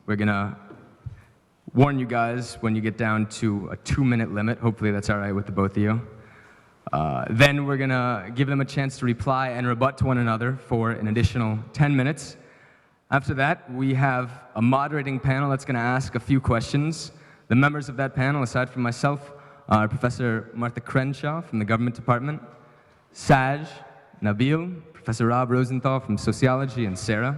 We're going to warn you guys when you get down to a 2-minute limit. Hopefully that's all right with the both of you. Then we're going to give them a chance to reply and rebut to one another for an additional 10 minutes. After that, we have a moderating panel that's going to ask a few questions. The members of that panel, aside from myself, are Professor Martha Crenshaw from the Government Department, Saj, Nabil, Professor Rob Rosenthal from Sociology, and Sarah.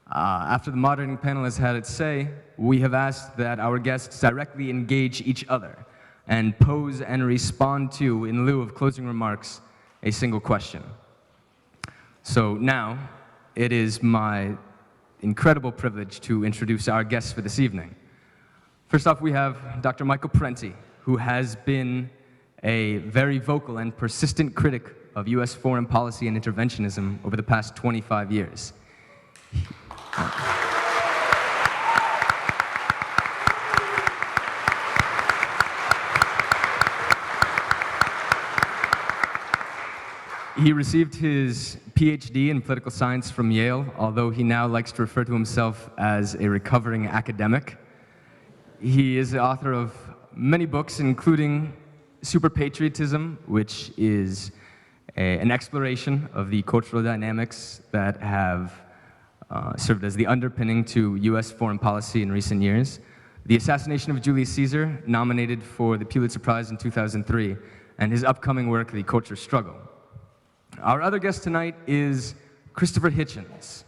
After the moderating panel has had its say, we have asked that our guests directly engage each other and pose and respond to, in lieu of closing remarks, a single question. So now, it is my incredible privilege to introduce our guests for this evening. First off, we have Dr. Michael Parenti, who has been a very vocal and persistent critic of U.S. foreign policy and interventionism over the past 25 years. He received his PhD in political science from Yale, although he now likes to refer to himself as a recovering academic. He is the author of many books, including Super Patriotism, which is an exploration of the cultural dynamics that have served as the underpinning to U.S. foreign policy in recent years. The Assassination of Julius Caesar, nominated for the Pulitzer Prize in 2003, and his upcoming work, The Culture Struggle. Our other guest tonight is Christopher Hitchens,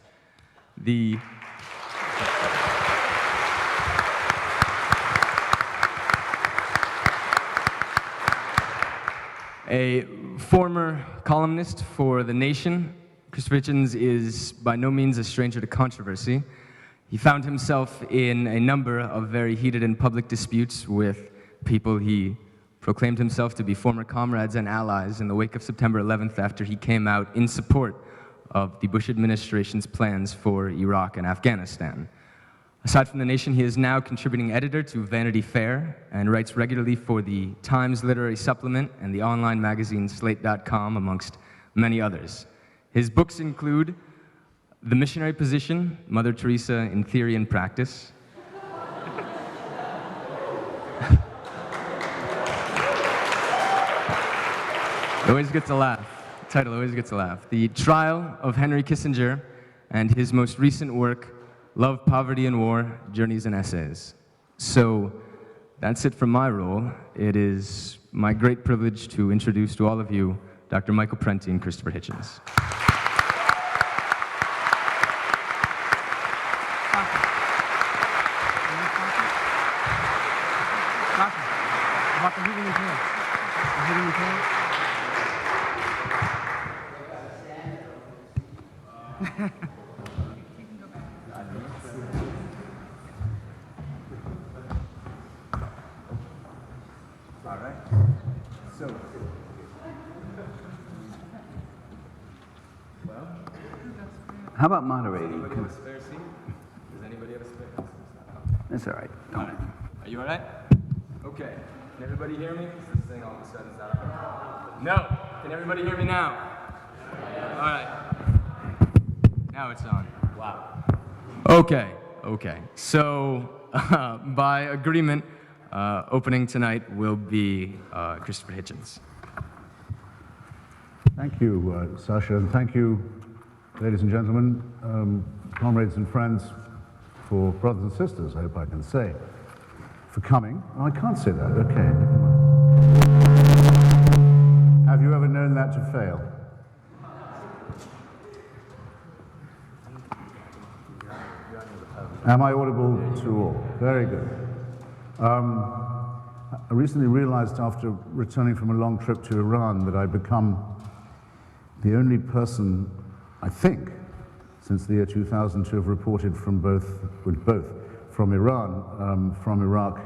a former columnist for The Nation. Christopher Hitchens is by no means a stranger to controversy. He found himself in a number of very heated and public disputes with people he proclaimed himself to be former comrades and allies in the wake of September 11th, after he came out in support of the Bush administration's plans for Iraq and Afghanistan. Aside from The Nation, he is now contributing editor to Vanity Fair and writes regularly for the Times Literary Supplement and the online magazine Slate.com, amongst many others. His books include The Missionary Position, Mother Teresa in Theory and Practice, always gets a laugh. The title always gets a laugh. The Trial of Henry Kissinger, and his most recent work, Love, Poverty, and War, Journeys and Essays. So that's it from my role. It is my great privilege to introduce to all of you Dr. Michael Parenti and Christopher Hitchens. How about moderating? Anybody have a spare seat? Does anybody have a spare? That's all right. All right. Are you all right? Okay. Can everybody hear me? Because this thing all of a sudden is not on. No. Can everybody hear me now? All right. Now it's on. Wow. Okay. Okay. So, by agreement, opening tonight will be Christopher Hitchens. Thank you, Sasha, and thank you, ladies and gentlemen, comrades and friends, for brothers and sisters, I hope I can say, for coming. Oh, I can't say that, okay. Have you ever known that to fail? Am I audible to all? Very good. I recently realized after returning from a long trip to Iran that I'd become the only person, I think, since the year 2000 to have reported from both from Iran, from Iraq,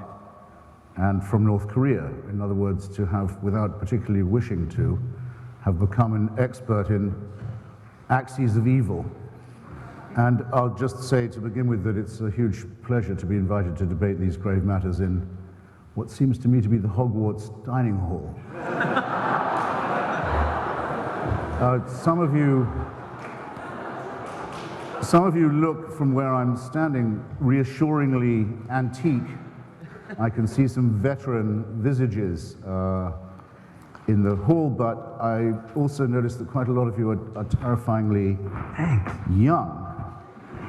and from North Korea. In other words, to have, without particularly wishing to, have become an expert in axes of evil. And I'll just say to begin with that it's a huge pleasure to be invited to debate these grave matters in what seems to me to be the Hogwarts dining hall. Some of you Some of you look from where I'm standing reassuringly antique. I can see some veteran visages in the hall, but I also noticed that quite a lot of you are terrifyingly young.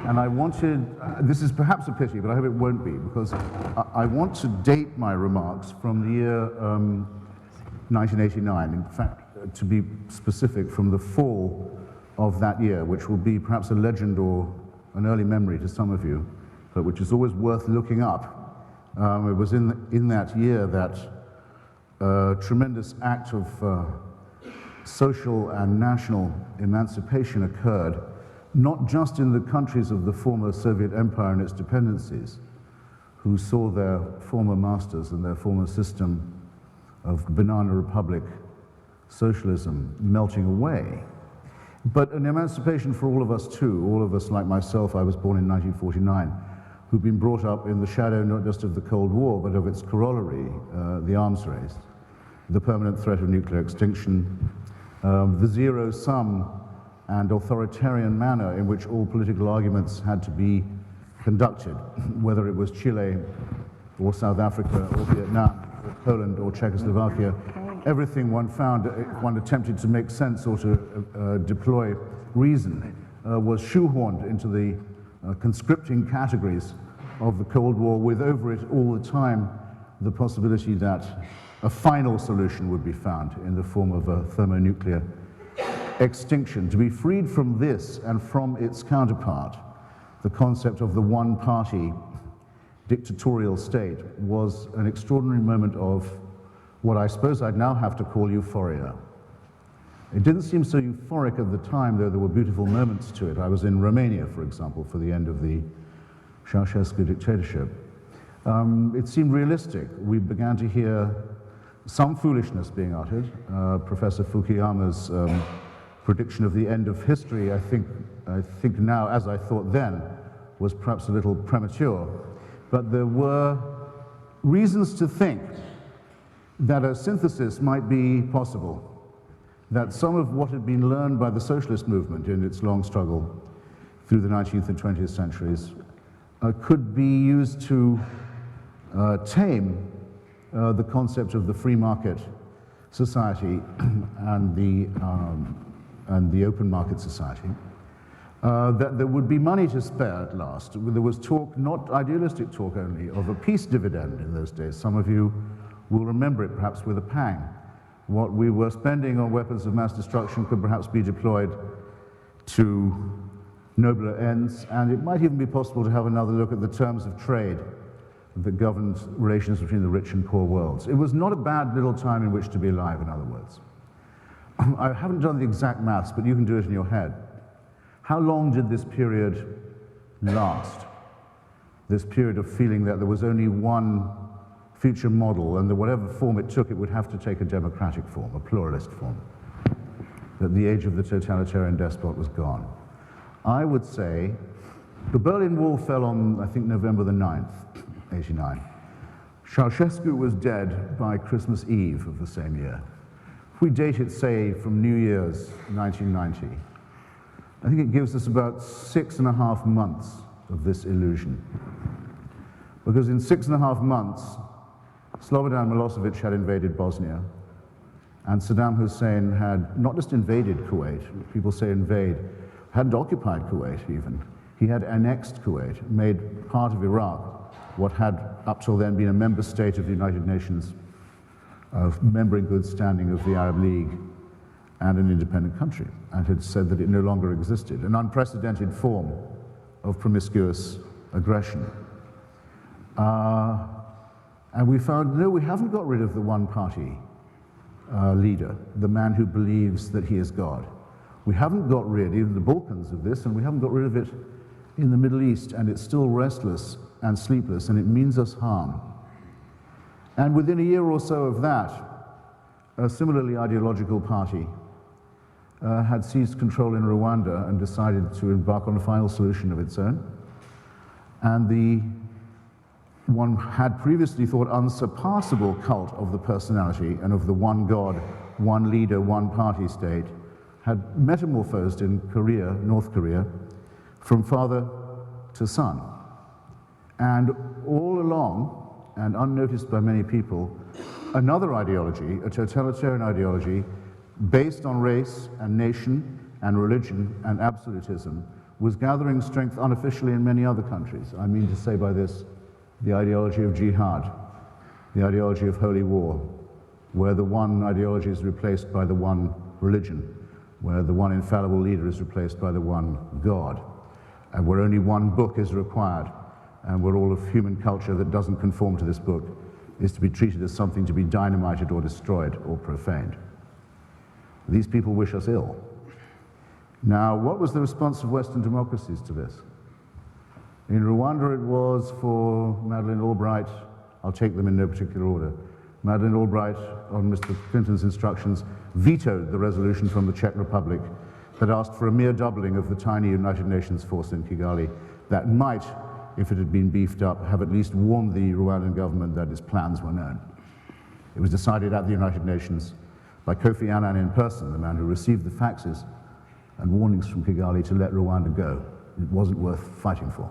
And I wanted, this is perhaps a pity, but I hope it won't be, because I want to date my remarks from the year 1989. In fact, to be specific, from the fall of that year, which will be perhaps a legend or an early memory to some of you, but which is always worth looking up. It was in that year that a tremendous act of social and national emancipation occurred, not just in the countries of the former Soviet Empire and its dependencies, who saw their former masters and their former system of banana republic socialism melting away, but an emancipation for all of us too, all of us like myself. I was born in 1949, who've been brought up in the shadow not just of the Cold War, but of its corollary, the arms race, the permanent threat of nuclear extinction, the zero-sum and authoritarian manner in which all political arguments had to be conducted, whether it was Chile or South Africa or Vietnam or Poland or Czechoslovakia. Everything one found, one attempted to make sense or to deploy reason, was shoehorned into the conscripting categories of the Cold War, with over it all the time the possibility that a final solution would be found in the form of a thermonuclear extinction. To be freed from this and from its counterpart, the concept of the one-party dictatorial state, was an extraordinary moment of what I suppose I'd now have to call euphoria. It didn't seem so euphoric at the time, though there were beautiful moments to it. I was in Romania, for example, for the end of the Ceausescu dictatorship. It seemed realistic. We began to hear some foolishness being uttered. Professor Fukuyama's prediction of the end of history, I think now, as I thought then, was perhaps a little premature. But there were reasons to think that a synthesis might be possible, that some of what had been learned by the socialist movement in its long struggle through the 19th and 20th centuries could be used to tame the concept of the free market society and the open market society, that there would be money to spare at last. There was talk, not idealistic talk only, of a peace dividend in those days. Some of you will remember it perhaps with a pang. What we were spending on weapons of mass destruction could perhaps be deployed to nobler ends, and it might even be possible to have another look at the terms of trade that governed relations between the rich and poor worlds. It was not a bad little time in which to be alive, in other words. I haven't done the exact maths, but you can do it in your head. How long did this period last? This period of feeling that there was only one future model, and that whatever form it took, it would have to take a democratic form, a pluralist form. That the age of the totalitarian despot was gone. I would say the Berlin Wall fell on, I think, November the 9th, 89. Ceausescu was dead by Christmas Eve of the same year. If we date it, say, from New Year's 1990, I think it gives us about 6.5 months of this illusion. Because in 6.5 months, Slobodan Milosevic had invaded Bosnia, and Saddam Hussein had not just invaded Kuwait, people say invade, hadn't occupied Kuwait even. He had annexed Kuwait, made part of Iraq, what had up till then been a member state of the United Nations, a member in good standing of the Arab League, and an independent country, and had said that it no longer existed, an unprecedented form of promiscuous aggression. And we found, no, we haven't got rid of the one-party leader, the man who believes that he is God. We haven't got rid, even the Balkans, of this, and we haven't got rid of it in the Middle East, and it's still restless and sleepless, and it means us harm. And within a year or so of that, a similarly ideological party had seized control in Rwanda and decided to embark on a final solution of its own. And the one had previously thought unsurpassable cult of the personality and of the one God, one leader, one party state had metamorphosed in Korea, North Korea, from father to son. And all along, and unnoticed by many people, another ideology, a totalitarian ideology, based on race and nation and religion and absolutism, was gathering strength unofficially in many other countries. I mean to say by this, the ideology of jihad, the ideology of holy war, where the one ideology is replaced by the one religion, where the one infallible leader is replaced by the one God, and where only one book is required, and where all of human culture that doesn't conform to this book is to be treated as something to be dynamited or destroyed or profaned. These people wish us ill. Now, what was the response of Western democracies to this? In Rwanda, it was for Madeleine Albright. I'll take them in no particular order. Madeleine Albright, on Mr. Clinton's instructions, vetoed the resolution from the Czech Republic that asked for a mere doubling of the tiny United Nations force in Kigali that might, if it had been beefed up, have at least warned the Rwandan government that its plans were known. It was decided at the United Nations by Kofi Annan in person, the man who received the faxes and warnings from Kigali to let Rwanda go. It wasn't worth fighting for.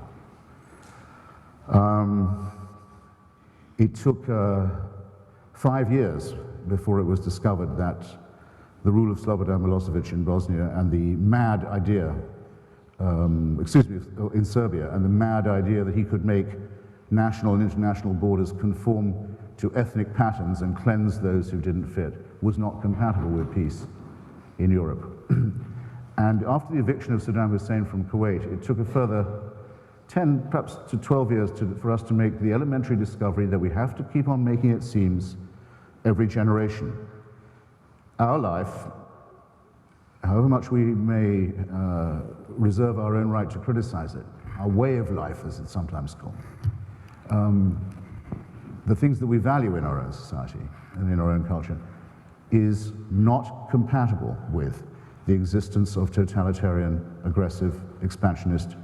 It took 5 years before it was discovered that the rule of Slobodan Milosevic in Bosnia and the mad idea, in Serbia, and the mad idea that he could make national and international borders conform to ethnic patterns and cleanse those who didn't fit was not compatible with peace in Europe. And after the eviction of Saddam Hussein from Kuwait, it took a further 10, perhaps to 12 years for us to make the elementary discovery that we have to keep on making it seems every generation. Our life, however much we may reserve our own right to criticize it, our way of life, as it's sometimes called, the things that we value in our own society and in our own culture, is not compatible with the existence of totalitarian, aggressive, expansionist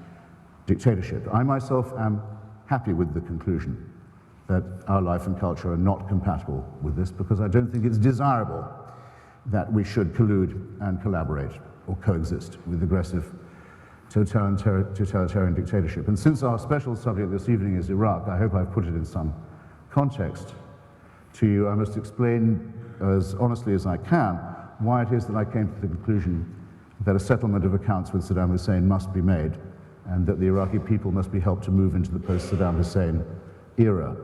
dictatorship. I myself am happy with the conclusion that our life and culture are not compatible with this, because I don't think it's desirable that we should collude and collaborate or coexist with aggressive totalitarian dictatorship. And since our special subject this evening is Iraq, I hope I've put it in some context to you. I must explain as honestly as I can why it is that I came to the conclusion that a settlement of accounts with Saddam Hussein must be made, and that the Iraqi people must be helped to move into the post-Saddam Hussein era.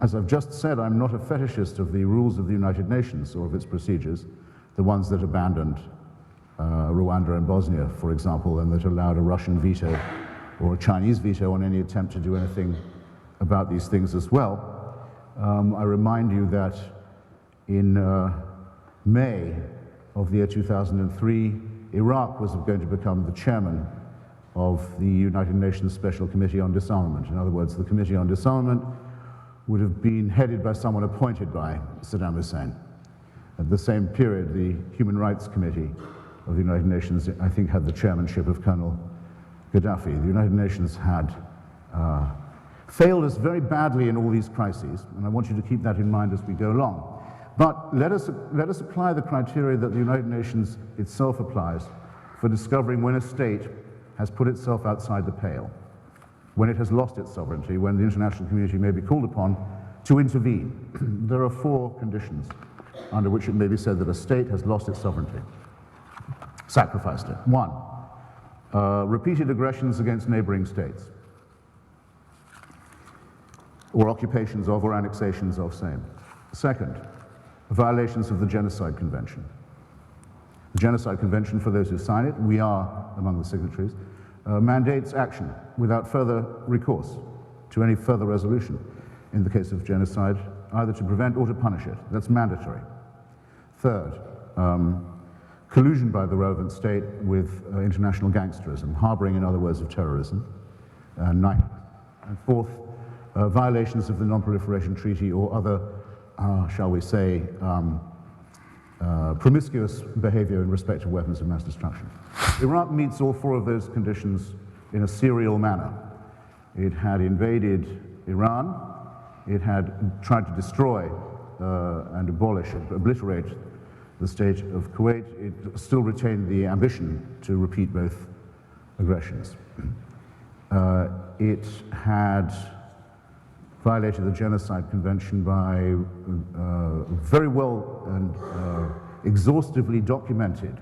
As I've just said, I'm not a fetishist of the rules of the United Nations or of its procedures, the ones that abandoned Rwanda and Bosnia, for example, and that allowed a Russian veto or a Chinese veto on any attempt to do anything about these things as well. I remind you that in May of the year 2003, Iraq was going to become the chairman of the United Nations Special Committee on Disarmament. In other words, the Committee on Disarmament would have been headed by someone appointed by Saddam Hussein. At the same period, the Human Rights Committee of the United Nations, I think, had the chairmanship of Colonel Gaddafi. The United Nations had failed us very badly in all these crises, and I want you to keep that in mind as we go along. But let us apply the criteria that the United Nations itself applies for discovering when a state has put itself outside the pale, when it has lost its sovereignty, when the international community may be called upon to intervene. There are 4 conditions under which it may be said that a state has lost its sovereignty, sacrificed it. 1, repeated aggressions against neighboring states, or occupations of or annexations of same. 2nd, violations of the Genocide Convention. The Genocide Convention, for those who sign it, we are among the signatories, mandates action without further recourse to any further resolution in the case of genocide, either to prevent or to punish it. That's mandatory. 3rd, collusion by the relevant state with international gangsterism, harboring, in other words, of terrorism. 9th. And 4th, violations of the Non-Proliferation Treaty or other, shall we say, promiscuous behavior in respect of weapons of mass destruction. Iraq meets all 4 of those conditions in a serial manner. It had invaded Iran, it had tried to destroy and abolish, obliterate the state of Kuwait, it still retained the ambition to repeat both aggressions. It had violated the Genocide Convention by very well and exhaustively documented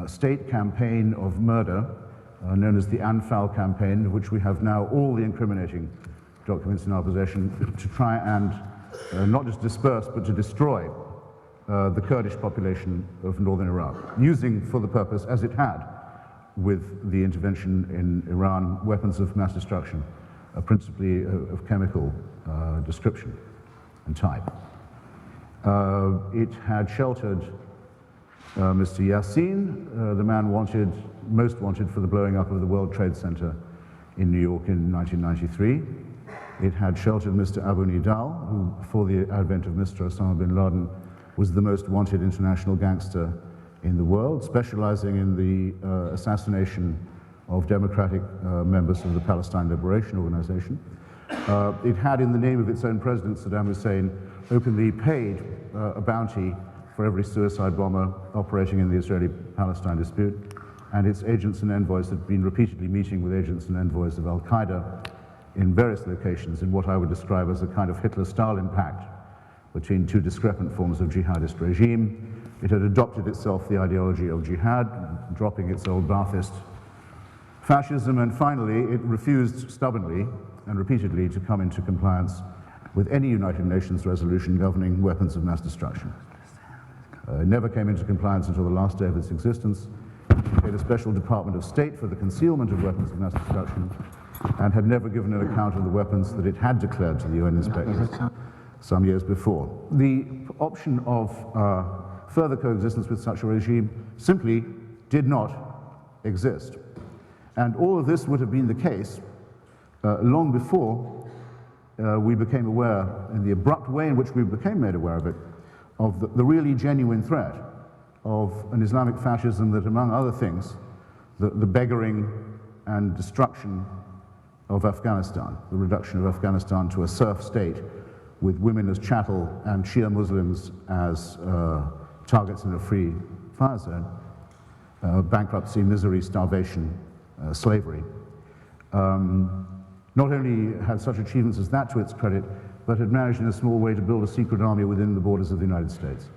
state campaign of murder known as the Anfal campaign, of which we have now all the incriminating documents in our possession, to try and not just disperse but to destroy the Kurdish population of northern Iraq, using for the purpose, as it had with the intervention in Iran, weapons of mass destruction, principally of chemical description and type. It had sheltered Mr. Yassin, the man most wanted for the blowing up of the World Trade Center in New York in 1993. It had sheltered Mr. Abu Nidal, who, before the advent of Mr. Osama bin Laden, was the most wanted international gangster in the world, specializing in the assassination of democratic members of the Palestine Liberation Organization. It had, in the name of its own president, Saddam Hussein, openly paid a bounty for every suicide bomber operating in the Israeli-Palestine dispute, and its agents and envoys had been repeatedly meeting with agents and envoys of al-Qaeda in various locations in what I would describe as a kind of Hitler-Stalin pact between two discrepant forms of jihadist regime. It had adopted itself the ideology of jihad, dropping its old Ba'athist fascism, and finally it refused stubbornly and repeatedly to come into compliance with any United Nations resolution governing weapons of mass destruction. It never came into compliance until the last day of its existence. It created a special Department of State for the concealment of weapons of mass destruction, and had never given an account of the weapons that it had declared to the UN inspectors some years before. The option of further coexistence with such a regime simply did not exist. And all of this would have been the case long before we became aware, in the abrupt way in which we became made aware of it, of the really genuine threat of an Islamic fascism that, among other things, the beggaring and destruction of Afghanistan, the reduction of Afghanistan to a serf state with women as chattel and Shia Muslims as targets in a free fire zone, bankruptcy, misery, starvation, slavery. Not only had such achievements as that to its credit, but had managed in a small way to build a secret army within the borders of the United States.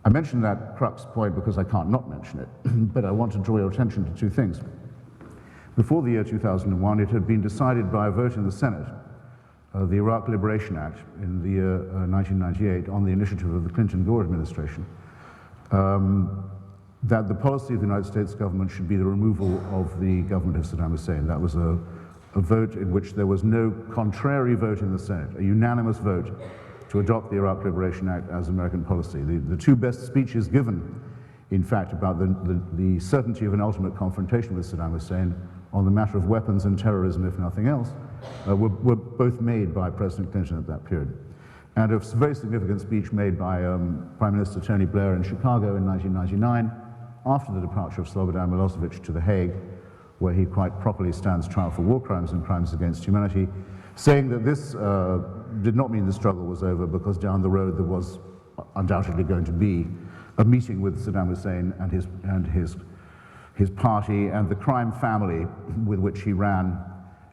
I mention that crux point because I can't not mention it, but I want to draw your attention to two things. Before the year 2001, it had been decided by a vote in the Senate, the Iraq Liberation Act in the year 1998, on the initiative of the Clinton-Gore administration, that the policy of the United States government should be the removal of the government of Saddam Hussein. That was a vote in which there was no contrary vote in the Senate, a unanimous vote to adopt the Iraq Liberation Act as American policy. The two best speeches given, in fact, about the certainty of an ultimate confrontation with Saddam Hussein on the matter of weapons and terrorism, if nothing else, were both made by President Clinton at that period. And a very significant speech made by Prime Minister Tony Blair in Chicago in 1999, after the departure of Slobodan Milosevic to The Hague, where he quite properly stands trial for war crimes and crimes against humanity, saying that this did not mean the struggle was over, because down the road there was undoubtedly going to be a meeting with Saddam Hussein and his party and the crime family with which he ran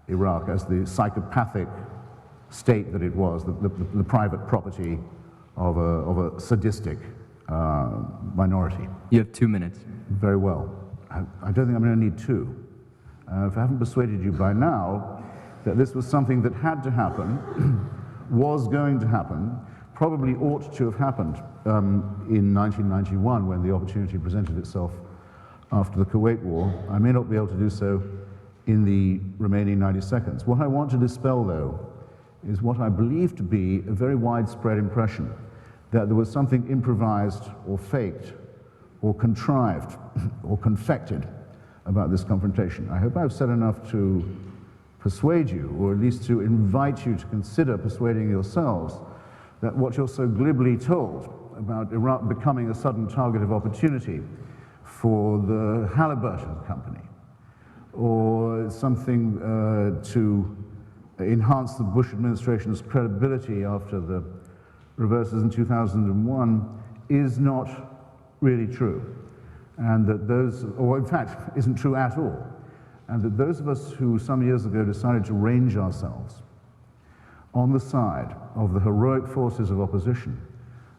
Iraq as the psychopathic state that it was, the private property of a sadistic minority. You have 2 minutes. Very well. I don't think I'm going to need two. If I haven't persuaded you by now that this was something that had to happen, was going to happen, probably ought to have happened in 1991 when the opportunity presented itself after the Kuwait War. I may not be able to do so in the remaining 90 seconds. What I want to dispel, though, is what I believe to be a very widespread impression that there was something improvised or faked or contrived or confected about this confrontation. I hope I've said enough to persuade you, or at least to invite you to consider persuading yourselves, that what you're so glibly told about Iraq becoming a sudden target of opportunity for the Halliburton Company, or something to enhance the Bush administration's credibility after the reverses in 2001 is not really true. And that those, or in fact, isn't true at all. And that those of us who some years ago decided to range ourselves on the side of the heroic forces of opposition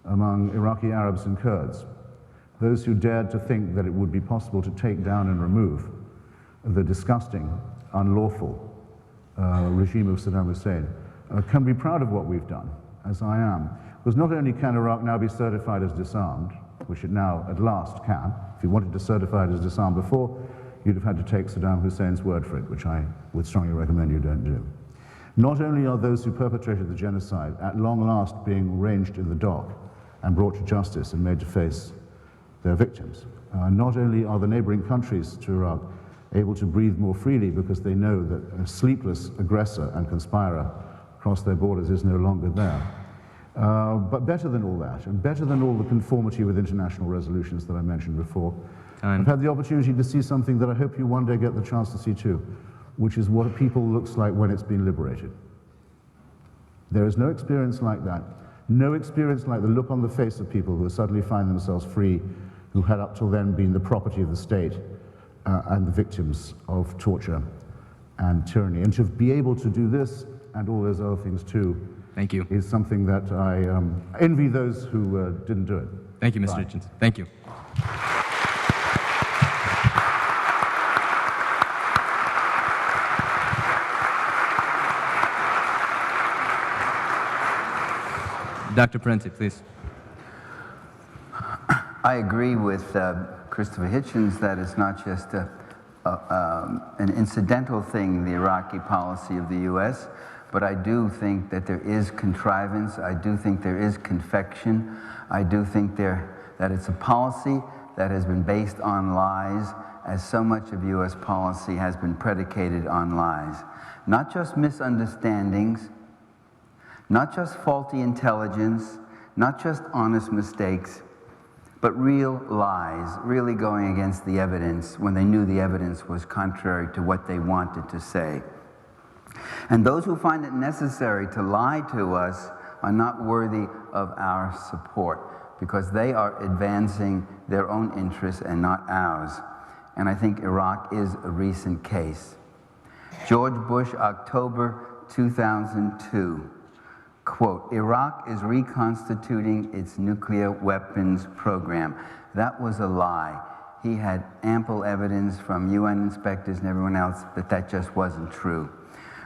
among Iraqi Arabs and Kurds, those who dared to think that it would be possible to take down and remove the disgusting, unlawful regime of Saddam Hussein, can be proud of what we've done, as I am. Because not only can Iraq now be certified as disarmed, which it now at last can. If you wanted to certify it as disarmed before, you'd have had to take Saddam Hussein's word for it, which I would strongly recommend you don't do. Not only are those who perpetrated the genocide at long last being ranged in the dock and brought to justice and made to face their victims, not only are the neighboring countries to Iraq able to breathe more freely because they know that a sleepless aggressor and conspirer across their borders is no longer there. But better than all that, and better than all the conformity with international resolutions that I mentioned before, I've had the opportunity to see something that I hope you one day get the chance to see too, which is what a people looks like when it's been liberated. There is no experience like that, no experience like the look on the face of people who suddenly find themselves free, who had up till then been the property of the state and the victims of torture and tyranny. And to be able to do this and all those other things too, Thank you. is something that I envy those who didn't do it. Thank you, Mr. Bye. Hitchens. Thank you. Dr. Parenti, please. I agree with Christopher Hitchens that it's not just an incidental thing, the Iraqi policy of the U.S., but I do think that there is contrivance. I do think there is confection. I do think that it's a policy that has been based on lies, as so much of U.S. policy has been predicated on lies. Not just misunderstandings, not just faulty intelligence, not just honest mistakes, but real lies, really going against the evidence when they knew the evidence was contrary to what they wanted to say. And those who find it necessary to lie to us are not worthy of our support, because they are advancing their own interests and not ours. And I think Iraq is a recent case. George Bush, October 2002. Quote, Iraq is reconstituting its nuclear weapons program. That was a lie. He had ample evidence from UN inspectors and everyone else that that just wasn't true.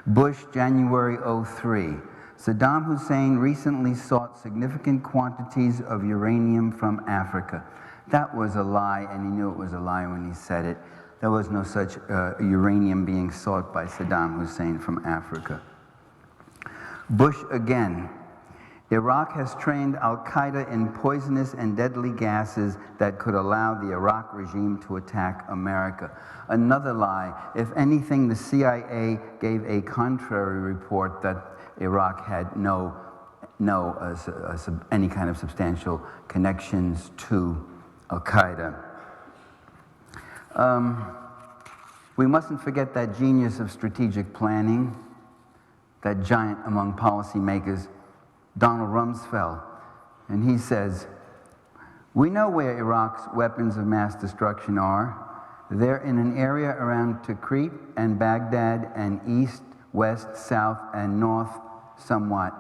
Bush, January 03. Saddam Hussein recently sought significant quantities of uranium from Africa. That was a lie, and he knew it was a lie when he said it. There was no such uranium being sought by Saddam Hussein from Africa. Bush again. Iraq has trained al-Qaeda in poisonous and deadly gases that could allow the Iraq regime to attack America. Another lie. If anything, the CIA gave a contrary report that Iraq had any kind of substantial connections to al-Qaeda. We mustn't forget that genius of strategic planning, that giant among policymakers, Donald Rumsfeld. And he says, we know where Iraq's weapons of mass destruction are. They're in an area around Tikrit and Baghdad and east, west, south, and north, somewhat.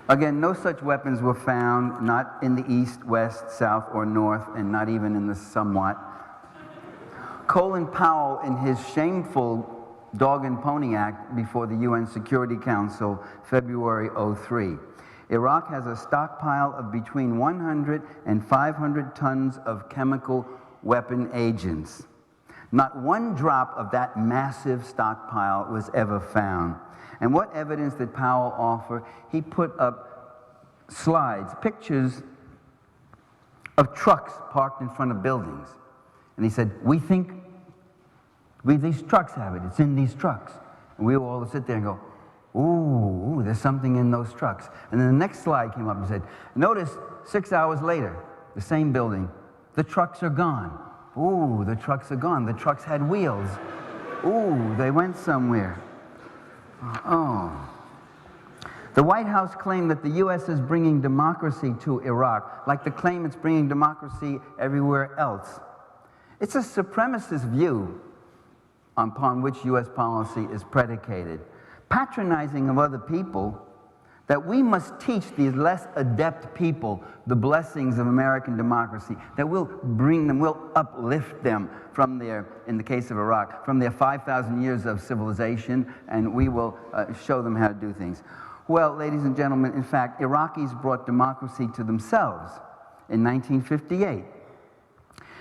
Again, no such weapons were found, not in the east, west, south, or north, and not even in the somewhat. Colin Powell, in his shameful Dog and Pony Act before the UN Security Council, February 03. Iraq has a stockpile of between 100 and 500 tons of chemical weapon agents. Not one drop of that massive stockpile was ever found. And what evidence did Powell offer? He put up slides, pictures of trucks parked in front of buildings. And he said, we think these trucks have it. It's in these trucks. And we all sit there and go, ooh, there's something in those trucks. And then the next slide came up and said, notice 6 hours later, the same building, the trucks are gone. Ooh, the trucks are gone. The trucks had wheels. Ooh, they went somewhere. Oh. The White House claimed that the U.S. is bringing democracy to Iraq, like the claim it's bringing democracy everywhere else. It's a supremacist view upon which U.S. policy is predicated, patronizing of other people, that we must teach these less adept people the blessings of American democracy, that we'll bring them, we'll uplift them from their, in the case of Iraq, from their 5,000 years of civilization, and we will show them how to do things. Well, ladies and gentlemen, in fact, Iraqis brought democracy to themselves in 1958.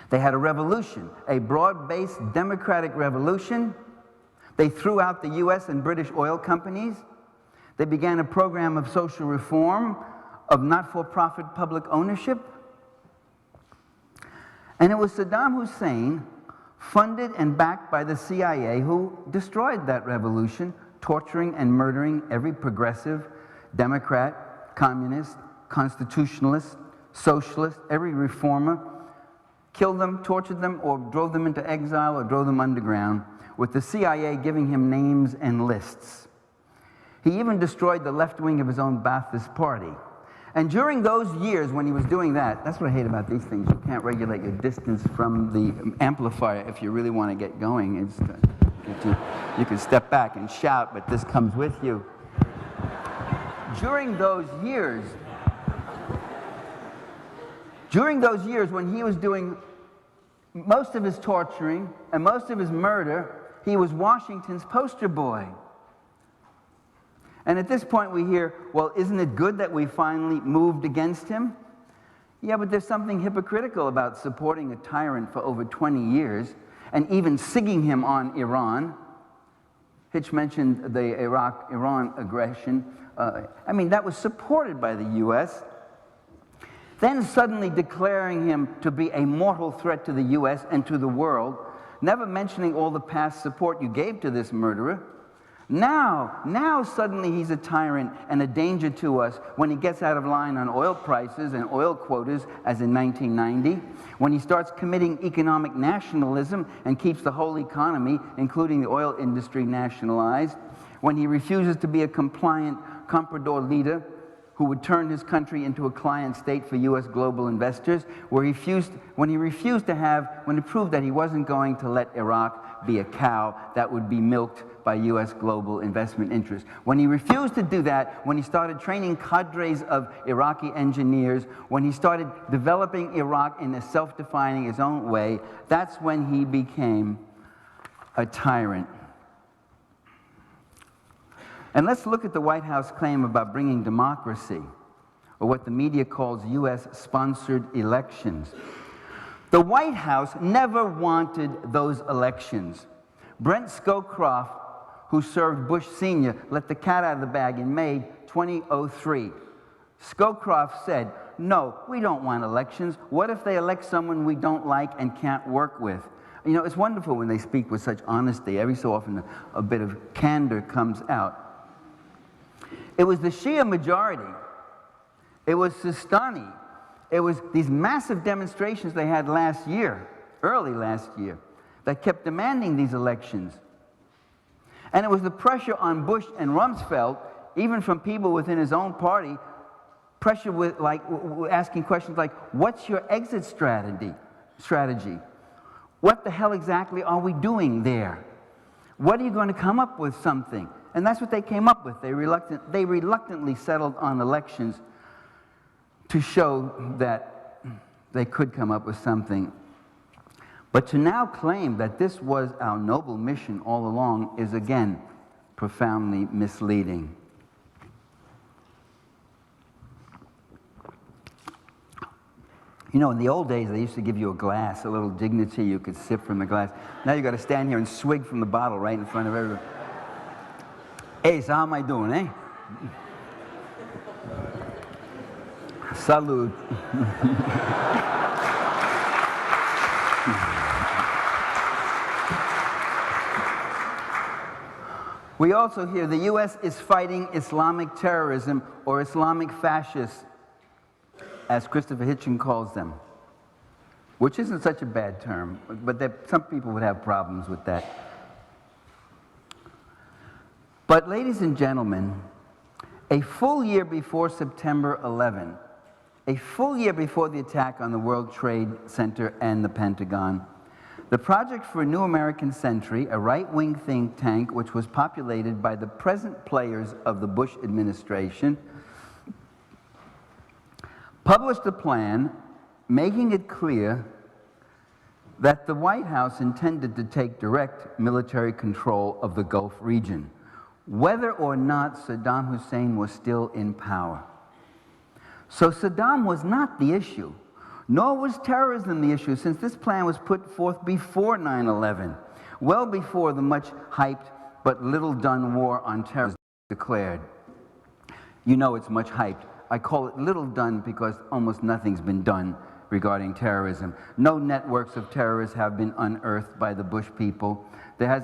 They had a revolution, a broad-based democratic revolution. They threw out the U.S. and British oil companies. They began a program of social reform, of not-for-profit public ownership. And it was Saddam Hussein, funded and backed by the CIA, who destroyed that revolution, torturing and murdering every progressive, Democrat, communist, constitutionalist, socialist, every reformer, killed them, tortured them, or drove them into exile or drove them underground, with the CIA giving him names and lists. He even destroyed the left wing of his own Ba'athist party. And during those years when he was doing that, that's what I hate about these things. You can't regulate your distance from the amplifier if you really want to get going. You can step back and shout, but this comes with you. During those years when he was doing most of his torturing and most of his murder, he was Washington's poster boy. And at this point we hear, well, isn't it good that we finally moved against him? Yeah, but there's something hypocritical about supporting a tyrant for over 20 years and even sigging him on Iran. Hitch mentioned the Iraq-Iran aggression. I mean, that was supported by the U.S. Then suddenly declaring him to be a mortal threat to the U.S. and to the world, never mentioning all the past support you gave to this murderer. Now suddenly he's a tyrant and a danger to us when he gets out of line on oil prices and oil quotas, as in 1990, when he starts committing economic nationalism and keeps the whole economy, including the oil industry, nationalized, when he refuses to be a compliant comprador leader who would turn his country into a client state for U.S. global investors, when he proved that he wasn't going to let Iraq be a cow that would be milked by U.S. global investment interests. When he refused to do that, when he started training cadres of Iraqi engineers, when he started developing Iraq in a self-defining his own way, that's when he became a tyrant. And let's look at the White House claim about bringing democracy, or what the media calls U.S.-sponsored elections. The White House never wanted those elections. Brent Scowcroft, who served Bush Sr., let the cat out of the bag in May 2003. Scowcroft said, no, we don't want elections. What if they elect someone we don't like and can't work with? You know, it's wonderful when they speak with such honesty. Every so often a bit of candor comes out. It was the Shia majority. It was Sistani. It was these massive demonstrations they had last year, early last year, that kept demanding these elections. And it was the pressure on Bush and Rumsfeld, even from people within his own party, pressure with asking questions like, what's your exit strategy? What the hell exactly are we doing there? What are you going to come up with something? And that's what they came up with. They reluctantly settled on elections to show that they could come up with something. But to now claim that this was our noble mission all along is, again, profoundly misleading. You know, in the old days, they used to give you a glass, a little dignity. You could sip from the glass. Now you've got to stand here and swig from the bottle right in front of everyone. Hey, so how am I doing, eh? Salud. We also hear the U.S. is fighting Islamic terrorism or Islamic fascists, as Christopher Hitchens calls them, which isn't such a bad term, but some people would have problems with that. But ladies and gentlemen, a full year before September 11, a full year before the attack on the World Trade Center and the Pentagon, the Project for a New American Century, a right-wing think tank which was populated by the present players of the Bush administration, published a plan making it clear that the White House intended to take direct military control of the Gulf region, whether or not Saddam Hussein was still in power. So Saddam was not the issue, nor was terrorism the issue, since this plan was put forth before 9/11, well before the much hyped but little done war on terror was declared. You know it's much hyped. I call it little done because almost nothing's been done regarding terrorism. No networks of terrorists have been unearthed by the Bush people. There's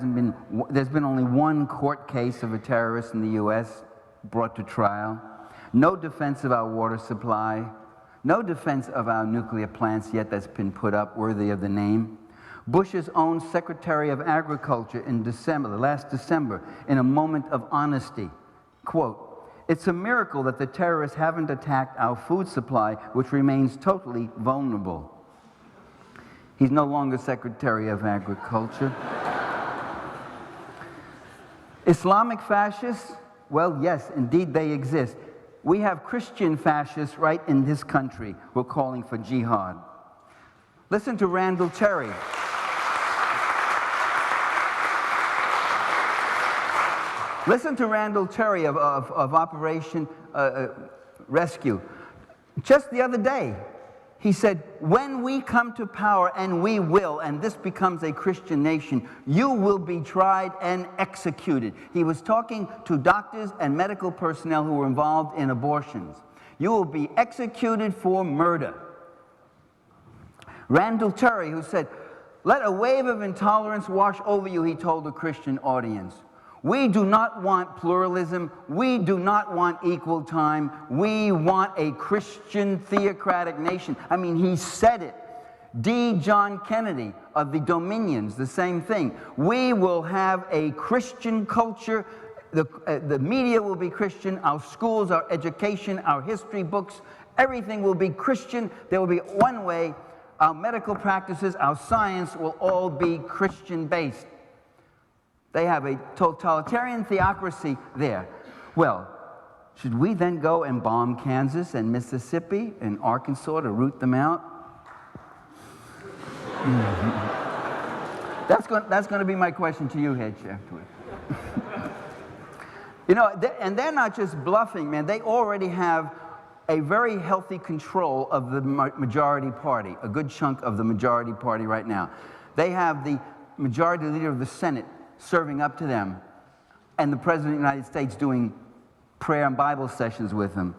been only one court case of a terrorist in the U.S. brought to trial. No defense of our water supply. No defense of our nuclear plants yet that's been put up worthy of the name. Bush's own Secretary of Agriculture in December, last December, in a moment of honesty, quote, "It's a miracle that the terrorists haven't attacked our food supply, which remains totally vulnerable." He's no longer Secretary of Agriculture. Islamic fascists? Well, yes, indeed they exist. We have Christian fascists right in this country who are calling for jihad. Listen to Randall Terry. Listen to Randall Terry of Operation Rescue. Just the other day, he said, when we come to power, and we will, and this becomes a Christian nation, you will be tried and executed. He was talking to doctors and medical personnel who were involved in abortions. You will be executed for murder. Randall Terry, who said, let a wave of intolerance wash over you, he told a Christian audience. We do not want pluralism. We do not want equal time. We want a Christian theocratic nation. I mean, he said it. D. John Kennedy of the Dominions, the same thing. We will have a Christian culture. The media will be Christian. Our schools, our education, our history books, everything will be Christian. There will be one way. Our medical practices, our science will all be Christian-based. They have a totalitarian theocracy there. Well, should we then go and bomb Kansas and Mississippi and Arkansas to root them out? That's going to be my question to you, head chef. You know, and they're not just bluffing, man. They already have a very healthy control of the majority party, a good chunk of the majority party right now. They have the majority leader of the Senate serving up to them, and the President of the United States doing prayer and Bible sessions with them.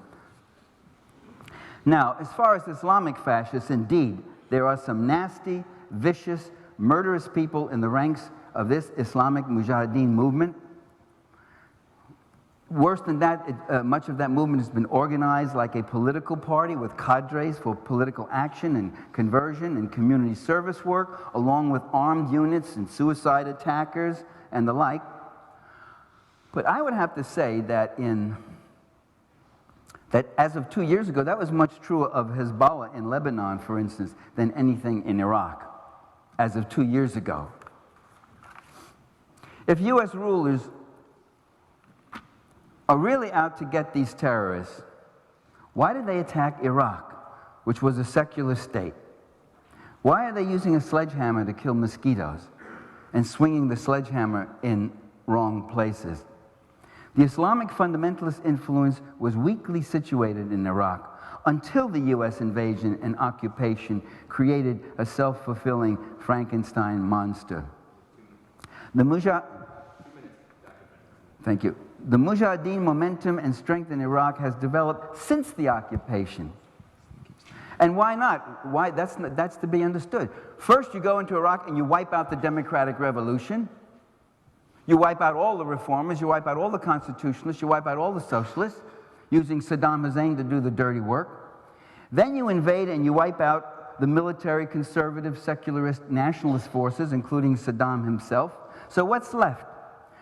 Now, as far as Islamic fascists, indeed, there are some nasty, vicious, murderous people in the ranks of this Islamic Mujahideen movement. Worse than that, much of that movement has been organized like a political party with cadres for political action and conversion and community service work, along with armed units and suicide attackers and the like. But I would have to say that as of 2 years ago, that was much truer of Hezbollah in Lebanon, for instance, than anything in Iraq, as of 2 years ago. If U.S. rulers are really out to get these terrorists, why did they attack Iraq, which was a secular state? Why are they using a sledgehammer to kill mosquitoes and swinging the sledgehammer in wrong places? The Islamic fundamentalist influence was weakly situated in Iraq until the U.S. invasion and occupation created a self-fulfilling Frankenstein monster. Thank you. The Mujahideen momentum and strength in Iraq has developed since the occupation. And why not? Why? That's to be understood. First, you go into Iraq and you wipe out the democratic revolution. You wipe out all the reformers. You wipe out all the constitutionalists. You wipe out all the socialists, using Saddam Hussein to do the dirty work. Then you invade and you wipe out the military, conservative, secularist, nationalist forces, including Saddam himself. So what's left?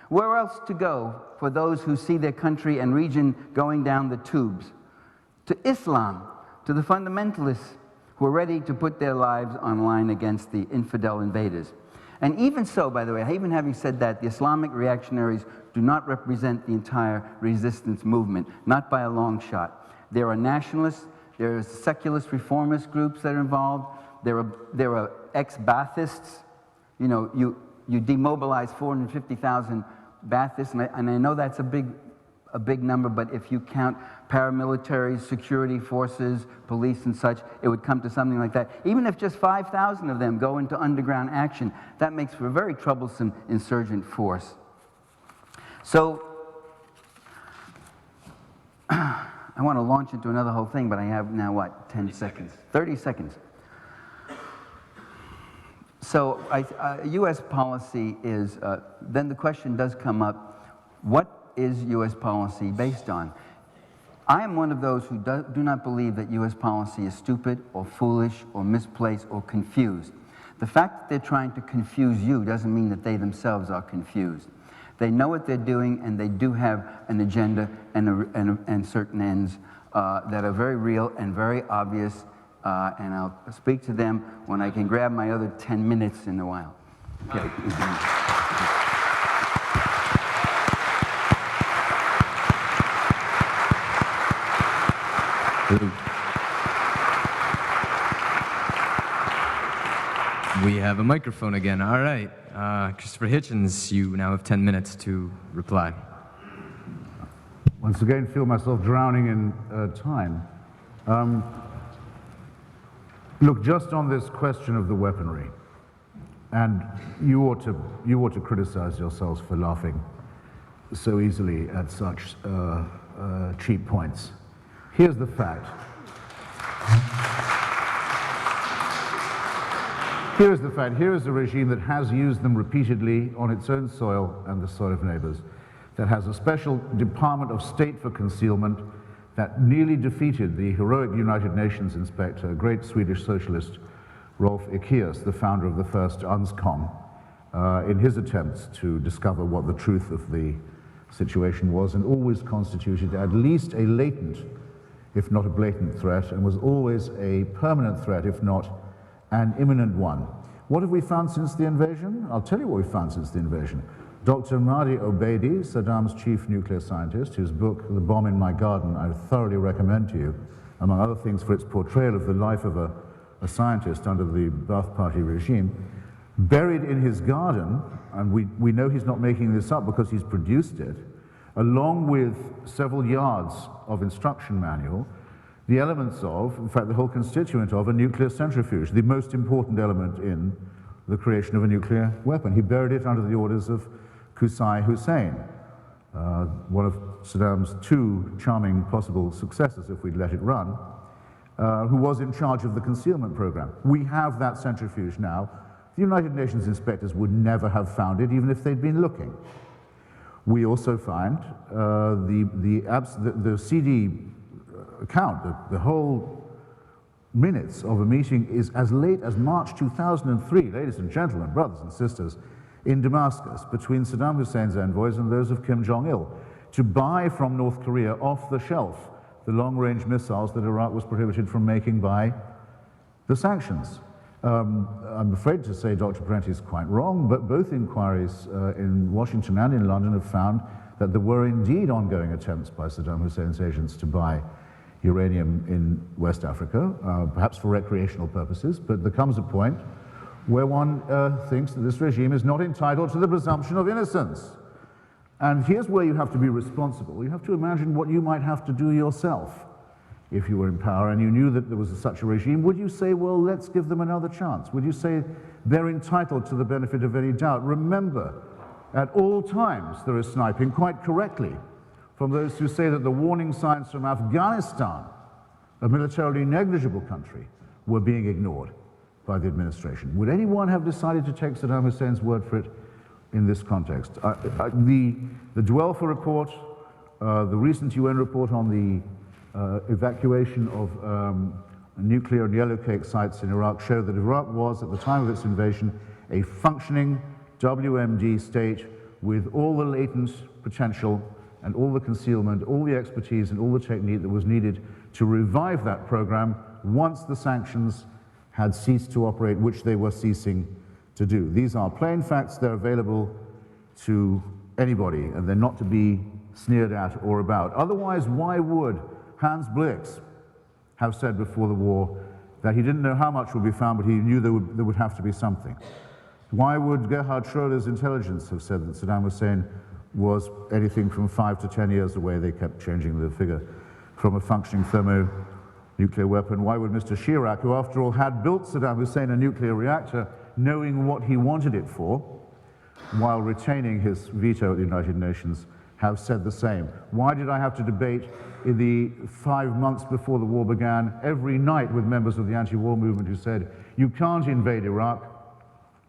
Where else to go for those who see their country and region going down the tubes? To Islam, to the fundamentalists who are ready to put their lives on line against the infidel invaders. And even so, by the way, even having said that, the Islamic reactionaries do not represent the entire resistance movement, not by a long shot. There are nationalists, there are secularist reformist groups that are involved, there are ex-Baathists. You know, you demobilize 450,000 Baathists, and I know that's a big number, but if you count paramilitaries, security forces, police and such, it would come to something like that. Even if just 5,000 of them go into underground action, that makes for a very troublesome insurgent force. So, I want to launch into another whole thing, but I have now, what, 10 seconds? 30 seconds. So, U.S. policy is, then the question does come up, what is U.S. policy based on? I am one of those who do not believe that U.S. policy is stupid or foolish or misplaced or confused. The fact that they're trying to confuse you doesn't mean that they themselves are confused. They know what they're doing, and they do have an agenda and certain ends that are very real and very obvious, and I'll speak to them when I can grab my other 10 minutes in a while. Okay. We have a microphone again. All right. Christopher Hitchens, you now have 10 minutes to reply. Once again, feel myself drowning in time. Look, just on this question of the weaponry, and you ought to criticize yourselves for laughing so easily at such cheap points. Here's the fact. Here is the fact. Here is a regime that has used them repeatedly on its own soil and the soil of neighbors, that has a special Department of State for concealment, that nearly defeated the heroic United Nations inspector, great Swedish socialist Rolf Ekéus, the founder of the first UNSCOM, in his attempts to discover what the truth of the situation was, and always constituted at least a latent, if not a blatant threat, and was always a permanent threat, if not an imminent one. What have we found since the invasion? I'll tell you what we found since the invasion. Dr. Mahdi Obeidi, Saddam's chief nuclear scientist, whose book, The Bomb in My Garden, I thoroughly recommend to you, among other things for its portrayal of the life of a scientist under the Ba'ath Party regime, buried in his garden, and we know he's not making this up because he's produced it, along with several yards of instruction manual, the elements of, in fact, the whole constituent of a nuclear centrifuge, the most important element in the creation of a nuclear weapon. He buried it under the orders of Qusay Hussein, one of Saddam's two charming possible successors, if we'd let it run, who was in charge of the concealment program. We have that centrifuge now. The United Nations inspectors would never have found it, even if they'd been looking. We also find the CD account, the whole minutes of a meeting is as late as March 2003, ladies and gentlemen, brothers and sisters, in Damascus, between Saddam Hussein's envoys and those of Kim Jong-il, to buy from North Korea off the shelf the long-range missiles that Iraq was prohibited from making by the sanctions. I'm afraid to say Dr. Parenti is quite wrong, but both inquiries in Washington and in London have found that there were indeed ongoing attempts by Saddam Hussein's agents to buy uranium in West Africa, perhaps for recreational purposes, but there comes a point where one thinks that this regime is not entitled to the presumption of innocence. And here's where you have to be responsible. You have to imagine what you might have to do yourself if you were in power and you knew that there was such a regime. Would you say, well, let's give them another chance? Would you say they're entitled to the benefit of any doubt? Remember, at all times there is sniping, quite correctly, from those who say that the warning signs from Afghanistan, a militarily negligible country, were being ignored by the administration. Would anyone have decided to take Saddam Hussein's word for it in this context? The Dwelfer report, the recent UN report on the evacuation of nuclear and yellowcake sites in Iraq show that Iraq was, at the time of its invasion, a functioning WMD state with all the latent potential and all the concealment, all the expertise and all the technique that was needed to revive that program once the sanctions had ceased to operate, which they were ceasing to do. These are plain facts. They're available to anybody, and they're not to be sneered at or about. Otherwise, why would Hans Blix have said before the war that he didn't know how much would be found, but he knew there would have to be something? Why would Gerhard Schroeder's intelligence have said that Saddam Hussein was anything from 5 to 10 years away? They kept changing the figure from a functioning thermonuclear weapon. Why would Mr. Chirac, who after all had built Saddam Hussein a nuclear reactor, knowing what he wanted it for, while retaining his veto at the United Nations, have said the same? Why did I have to debate in the 5 months before the war began every night with members of the anti-war movement who said, you can't invade Iraq,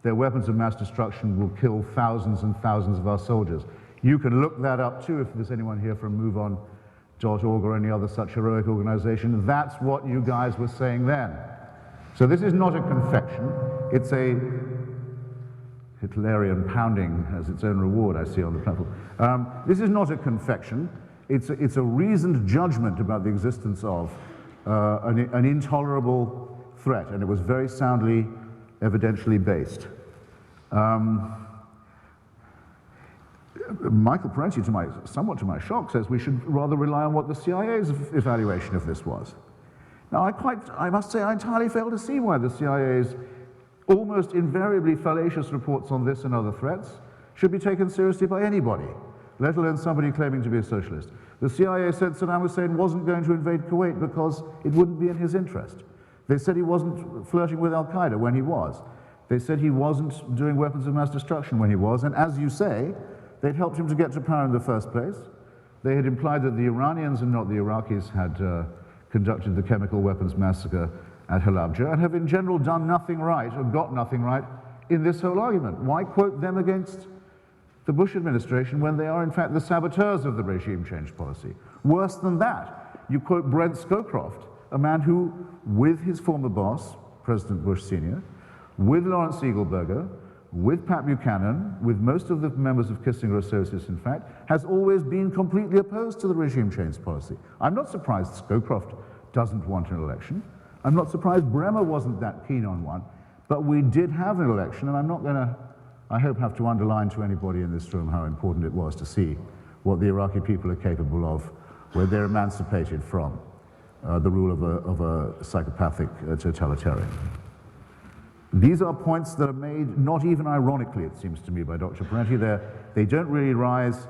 their weapons of mass destruction will kill thousands and thousands of our soldiers. You can look that up too if there's anyone here from MoveOn.org or any other such heroic organization. That's what you guys were saying then. So this is not a confection, it's a Hitlerian pounding as its own reward, I see on the platform. This is not a confection, it's a reasoned judgment about the existence of an intolerable threat, and it was very soundly evidentially based. Michael Parenti, somewhat to my shock, says we should rather rely on what the CIA's evaluation of this was. Now, I must say I entirely fail to see why the CIA's almost invariably fallacious reports on this and other threats should be taken seriously by anybody, let alone somebody claiming to be a socialist. The CIA said Saddam Hussein wasn't going to invade Kuwait because it wouldn't be in his interest. They said he wasn't flirting with Al-Qaeda when he was. They said he wasn't doing weapons of mass destruction when he was, and as you say, they'd helped him to get to power in the first place. They had implied that the Iranians and not the Iraqis had conducted the chemical weapons massacre at Halabja, and have in general done nothing right, or got nothing right, in this whole argument. Why quote them against the Bush administration when they are in fact the saboteurs of the regime change policy? Worse than that, you quote Brent Scowcroft, a man who, with his former boss, President Bush Sr., with Lawrence Eagleberger, with Pat Buchanan, with most of the members of Kissinger Associates, in fact, has always been completely opposed to the regime change policy. I'm not surprised Scowcroft doesn't want an election. I'm not surprised Bremer wasn't that keen on one, but we did have an election, and I'm not going to, I hope, have to underline to anybody in this room how important it was to see what the Iraqi people are capable of, where they're emancipated from the rule of a psychopathic totalitarian. These are points that are made, not even ironically, it seems to me, by Dr. Parenti. They don't really rise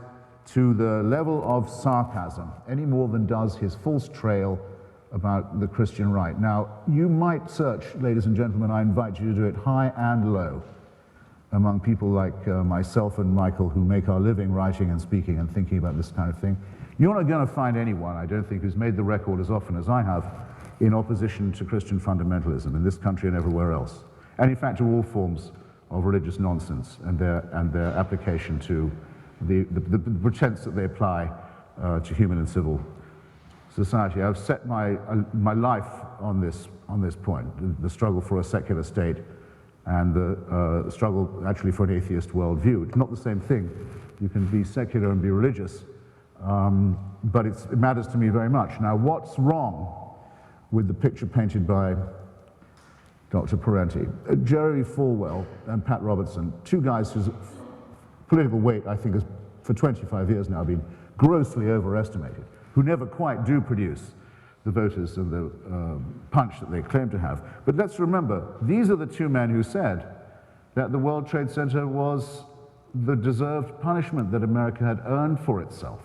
to the level of sarcasm any more than does his false trail about the Christian right. Now, you might search, ladies and gentlemen, I invite you to do it high and low, among people like myself and Michael, who make our living writing and speaking and thinking about this kind of thing. You're not going to find anyone, I don't think, who's made the record as often as I have in opposition to Christian fundamentalism in this country and everywhere else, and in fact to all forms of religious nonsense and their application to the pretense that they apply to human and civil society. I've set my life on this point, the struggle for a secular state and the struggle actually for an atheist worldview. It's not the same thing. You can be secular and be religious, but it matters to me very much. Now, what's wrong with the picture painted by Dr. Parenti? Jerry Falwell and Pat Robertson, two guys whose political weight, I think, has for 25 years now been grossly overestimated, who never quite do produce the voters and the punch that they claim to have. But let's remember, these are the two men who said that the World Trade Center was the deserved punishment that America had earned for itself,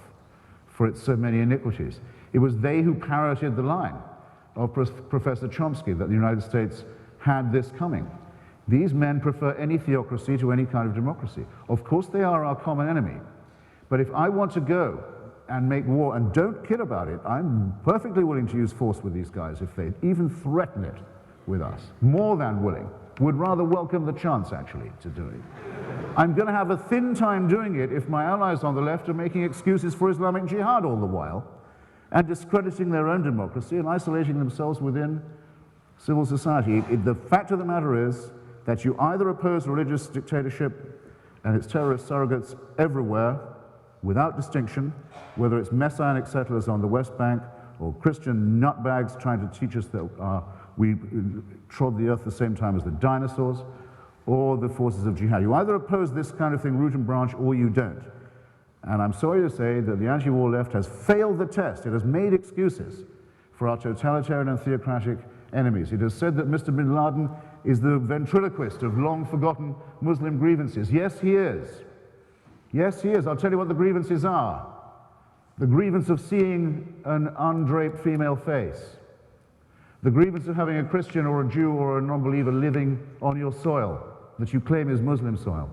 for its so many iniquities. It was they who parroted the line of Professor Chomsky that the United States had this coming. These men prefer any theocracy to any kind of democracy. Of course they are our common enemy, but if I want to go and make war, and don't kid about it, I'm perfectly willing to use force with these guys if they even threaten it with us. More than willing. Would rather welcome the chance, actually, to do it. I'm going to have a thin time doing it if my allies on the left are making excuses for Islamic jihad all the while, and discrediting their own democracy and isolating themselves within civil society. The fact of the matter is that you either oppose religious dictatorship and its terrorist surrogates everywhere, without distinction, whether it's messianic settlers on the West Bank or Christian nutbags trying to teach us that we trod the earth the same time as the dinosaurs, or the forces of jihad. You either oppose this kind of thing root and branch, or you don't. And I'm sorry to say that the anti-war left has failed the test. It has made excuses for our totalitarian and theocratic enemies. It has said that Mr. bin Laden is the ventriloquist of long-forgotten Muslim grievances. Yes, he is. Yes, he is. I'll tell you what the grievances are. The grievance of seeing an undraped female face. The grievance of having a Christian or a Jew or a non-believer living on your soil that you claim is Muslim soil.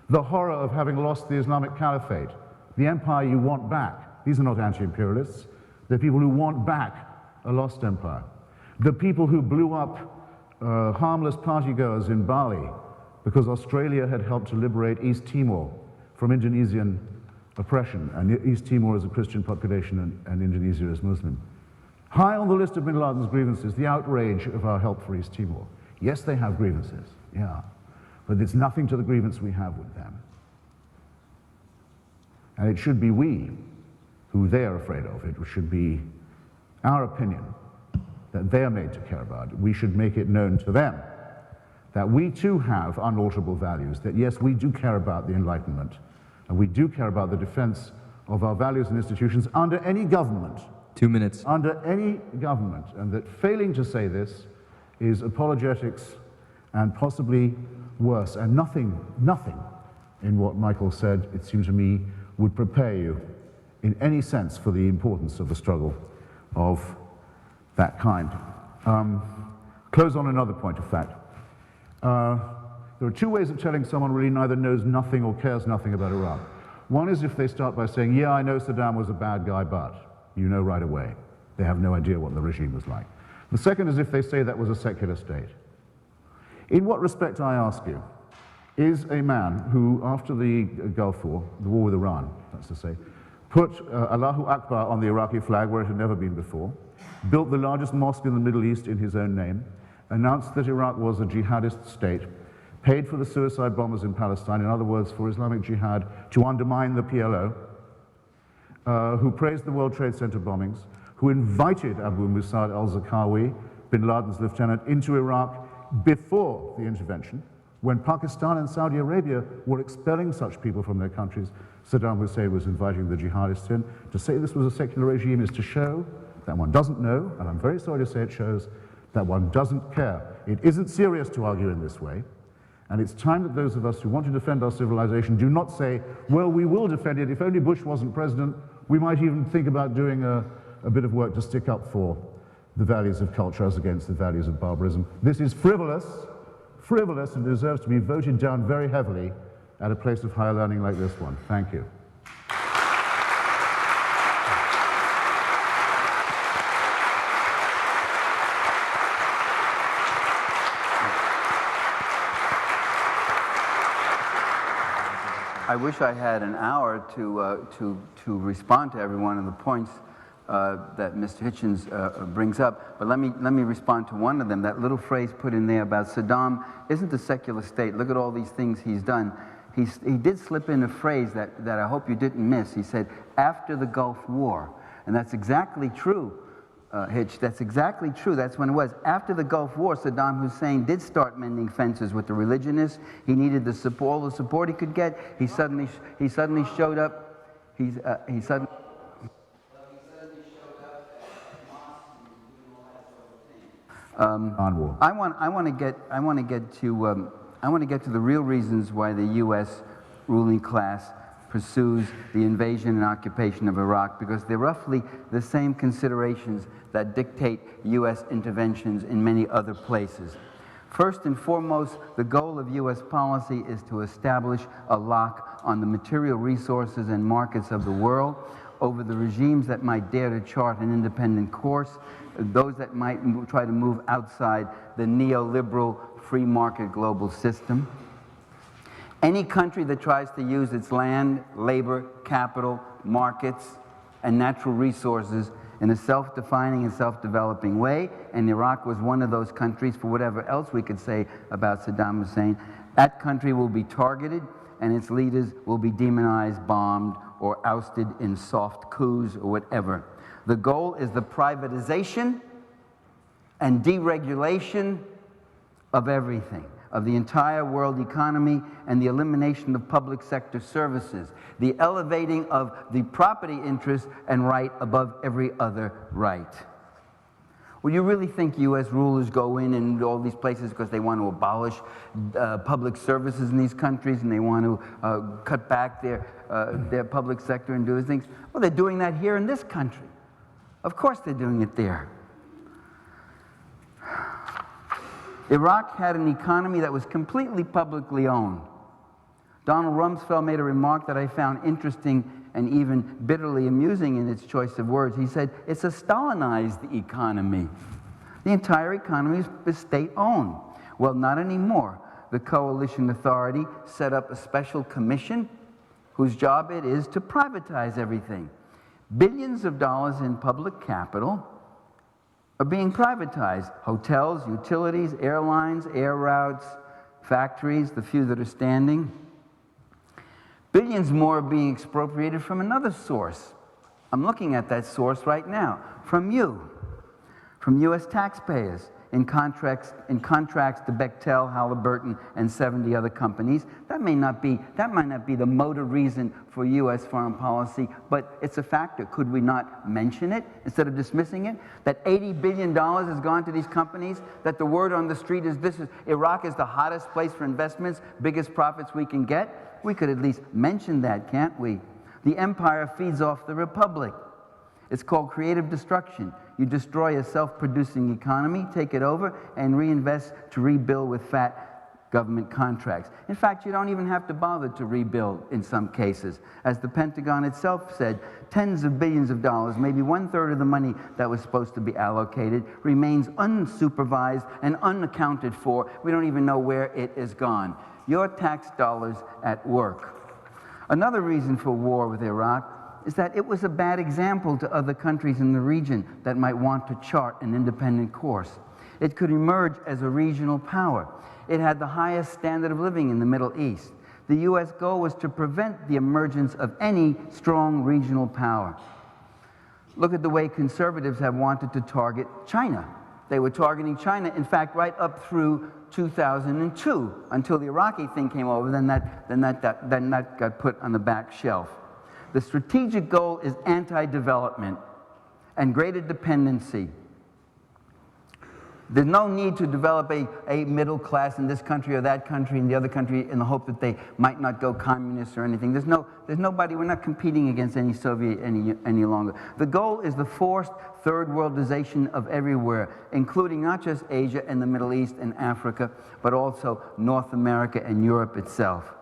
The horror of having lost the Islamic Caliphate, the empire you want back. These are not anti-imperialists. They're people who want back a lost empire. The people who blew up harmless partygoers in Bali because Australia had helped to liberate East Timor from Indonesian oppression, and East Timor is a Christian population and Indonesia is Muslim. High on the list of bin Laden's grievances, the outrage of our help for East Timor. Yes, they have grievances, yeah, but it's nothing to the grievance we have with them. And it should be we who they are afraid of. It should be our opinion that they are made to care about. We should make it known to them that we too have unalterable values, that yes, we do care about the Enlightenment, and we do care about the defense of our values and institutions under any government. 2 minutes. Under any government, and that failing to say this is apologetics and possibly worse, and nothing in what Michael said, it seemed to me, would prepare you in any sense for the importance of a struggle of that kind. Close on another point of fact. There are two ways of telling someone really neither knows nothing or cares nothing about Iraq. One is if they start by saying, yeah, I know Saddam was a bad guy, but you know right away. They have no idea what the regime was like. The second is if they say that was a secular state. In what respect, I ask you, is a man who, after the Gulf War, the war with Iran, that's to say, put Allahu Akbar on the Iraqi flag where it had never been before, built the largest mosque in the Middle East in his own name, announced that Iraq was a jihadist state, paid for the suicide bombers in Palestine, in other words, for Islamic Jihad to undermine the PLO, who praised the World Trade Center bombings, who invited Abu Musab al-Zarqawi, bin Laden's lieutenant, into Iraq before the intervention, when Pakistan and Saudi Arabia were expelling such people from their countries. Saddam Hussein was inviting the jihadists in. To say this was a secular regime is to show that one doesn't know, and I'm very sorry to say it shows that one doesn't care. It isn't serious to argue in this way, and it's time that those of us who want to defend our civilization do not say, well, we will defend it. If only Bush wasn't president, we might even think about doing a bit of work to stick up for the values of culture as against the values of barbarism. This is frivolous, and deserves to be voted down very heavily at a place of higher learning like this one. Thank you. I wish I had an hour to respond to every one of the points that Mr. Hitchens brings up, but let me respond to one of them. That little phrase put in there about Saddam isn't a secular state. Look at all these things he's done. He did slip in a phrase that I hope you didn't miss. He said, after the Gulf War, and that's exactly true, Hitch. That's exactly true. That's when it was. After the Gulf War, Saddam Hussein did start mending fences with the religionists. He needed the support, all the support he could get. He suddenly showed up. He suddenly. I want to get to the real reasons why the U.S. ruling class pursues the invasion and occupation of Iraq, because they're roughly the same considerations that dictate U.S. interventions in many other places. First and foremost, the goal of U.S. policy is to establish a lock on the material resources and markets of the world over the regimes that might dare to chart an independent course, those that might try to move outside the neoliberal free market global system. Any country that tries to use its land, labor, capital, markets, and natural resources in a self-defining and self-developing way, and Iraq was one of those countries, for whatever else we could say about Saddam Hussein, that country will be targeted and its leaders will be demonized, bombed, or ousted in soft coups or whatever. The goal is the privatization and deregulation of everything, of the entire world economy, and the elimination of public sector services, the elevating of the property interest and right above every other right. Well, you really think U.S. rulers go in and all these places because they want to abolish public services in these countries and they want to cut back their public sector and do these things? Well, they're doing that here in this country. Of course they're doing it there. Iraq had an economy that was completely publicly owned. Donald Rumsfeld made a remark that I found interesting and even bitterly amusing in its choice of words. He said, it's a Stalinized economy. The entire economy is state-owned. Well, not anymore. The coalition authority set up a special commission whose job it is to privatize everything. Billions of dollars in public capital are being privatized. Hotels, utilities, airlines, air routes, factories, the few that are standing. Billions more are being expropriated from another source. I'm looking at that source right now, from you, from U.S. taxpayers, in contracts to Bechtel, Halliburton, and 70 other companies. That might not be the motor reason for U.S. foreign policy, but it's a factor. Could we not mention it instead of dismissing it? That $80 billion has gone to these companies, that the word on the street is Iraq is the hottest place for investments, biggest profits we can get. We could at least mention that, can't we? The empire feeds off the republic. It's called creative destruction. You destroy a self-producing economy, take it over, and reinvest to rebuild with fat government contracts. In fact, you don't even have to bother to rebuild in some cases. As the Pentagon itself said, tens of billions of dollars, maybe 1/3 of the money that was supposed to be allocated, remains unsupervised and unaccounted for. We don't even know where it is gone. Your tax dollars at work. Another reason for war with Iraq is that it was a bad example to other countries in the region that might want to chart an independent course. It could emerge as a regional power. It had the highest standard of living in the Middle East. The U.S. goal was to prevent the emergence of any strong regional power. Look at the way conservatives have wanted to target China. They were targeting China, in fact, right up through 2002, until the Iraqi thing came over, then that got put on the back shelf. The strategic goal is anti-development and greater dependency. There's no need to develop a middle class in this country or that country and the other country in the hope that they might not go communist or anything. There's nobody, we're not competing against any Soviet any longer. The goal is the forced third worldization of everywhere, including not just Asia and the Middle East and Africa, but also North America and Europe itself.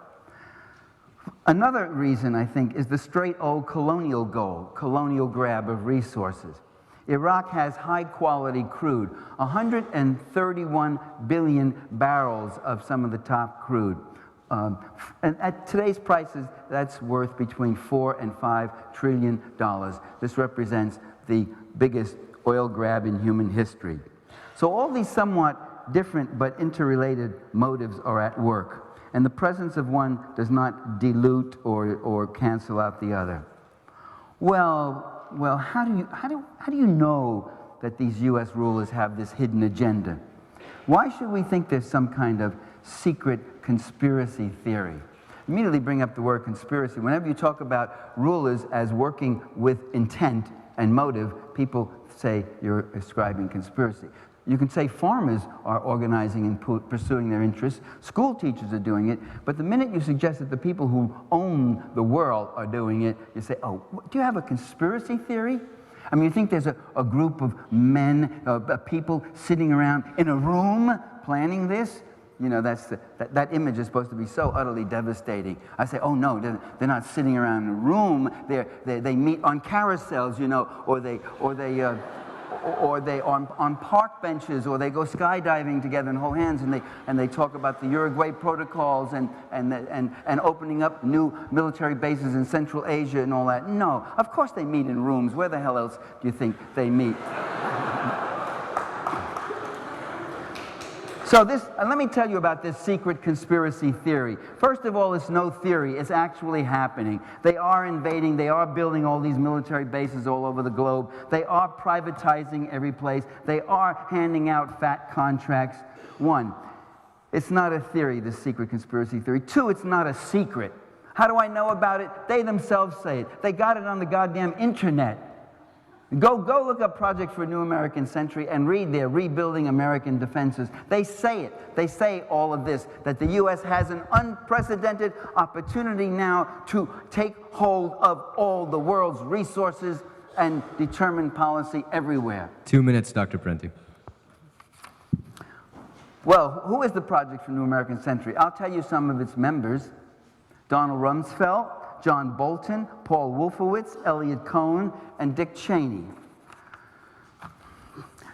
Another reason, I think, is the straight old colonial goal, colonial grab of resources. Iraq has high-quality crude, 131 billion barrels of some of the top crude. And at today's prices, that's worth between $4 and $5 trillion. This represents the biggest oil grab in human history. So all these somewhat different but interrelated motives are at work. And the presence of one does not dilute or cancel out the other. Well, how do you know that these U.S. rulers have this hidden agenda? Why should we think there's some kind of secret conspiracy theory? Immediately bring up the word conspiracy. Whenever you talk about rulers as working with intent and motive, people say you're ascribing conspiracy. You can say farmers are organizing and pursuing their interests. School teachers are doing it. But the minute you suggest that the people who own the world are doing it, you say, oh, do you have a conspiracy theory? I mean, you think there's a group of men, people sitting around in a room planning this? You know, that image is supposed to be so utterly devastating. I say, oh no, they're not sitting around in a room. They meet on carousels, you know, or they on park benches, or they go skydiving together and hold hands, and they talk about the Uruguay protocols and opening up new military bases in Central Asia and all that. No, of course they meet in rooms. Where the hell else do you think they meet? So this, let me tell you about this secret conspiracy theory. First of all, it's no theory. It's actually happening. They are invading. They are building all these military bases all over the globe. They are privatizing every place. They are handing out fat contracts. One, it's not a theory, this secret conspiracy theory. Two, it's not a secret. How do I know about it? They themselves say it. They got it on the goddamn internet. Go look up Project for a New American Century and read their Rebuilding American Defenses. They say it. They say all of this, that the U.S. has an unprecedented opportunity now to take hold of all the world's resources and determine policy everywhere. 2 minutes, Dr. Parenti. Well, who is the Project for a New American Century? I'll tell you some of its members. Donald Rumsfeld, John Bolton, Paul Wolfowitz, Elliot Cohen, and Dick Cheney.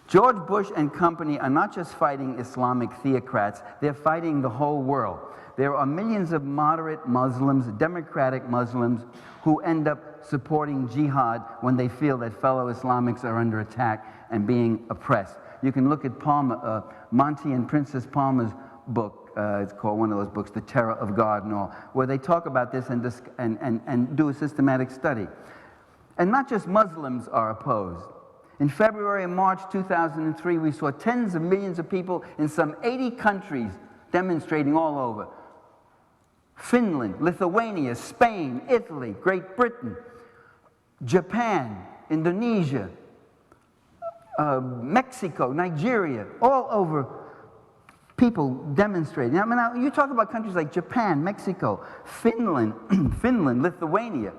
George Bush and company are not just fighting Islamic theocrats, they're fighting the whole world. There are millions of moderate Muslims, democratic Muslims, who end up supporting jihad when they feel that fellow Islamics are under attack and being oppressed. You can look at Palmer, Monty and Princess Palmer's book. It's called one of those books, The Terror of God and all, where they talk about this and do a systematic study. And not just Muslims are opposed. In February and March 2003, we saw tens of millions of people in some 80 countries demonstrating all over. Finland, Lithuania, Spain, Italy, Great Britain, Japan, Indonesia, Mexico, Nigeria, all over. People demonstrating. I mean, now, you talk about countries like Japan, Mexico, Finland, Lithuania,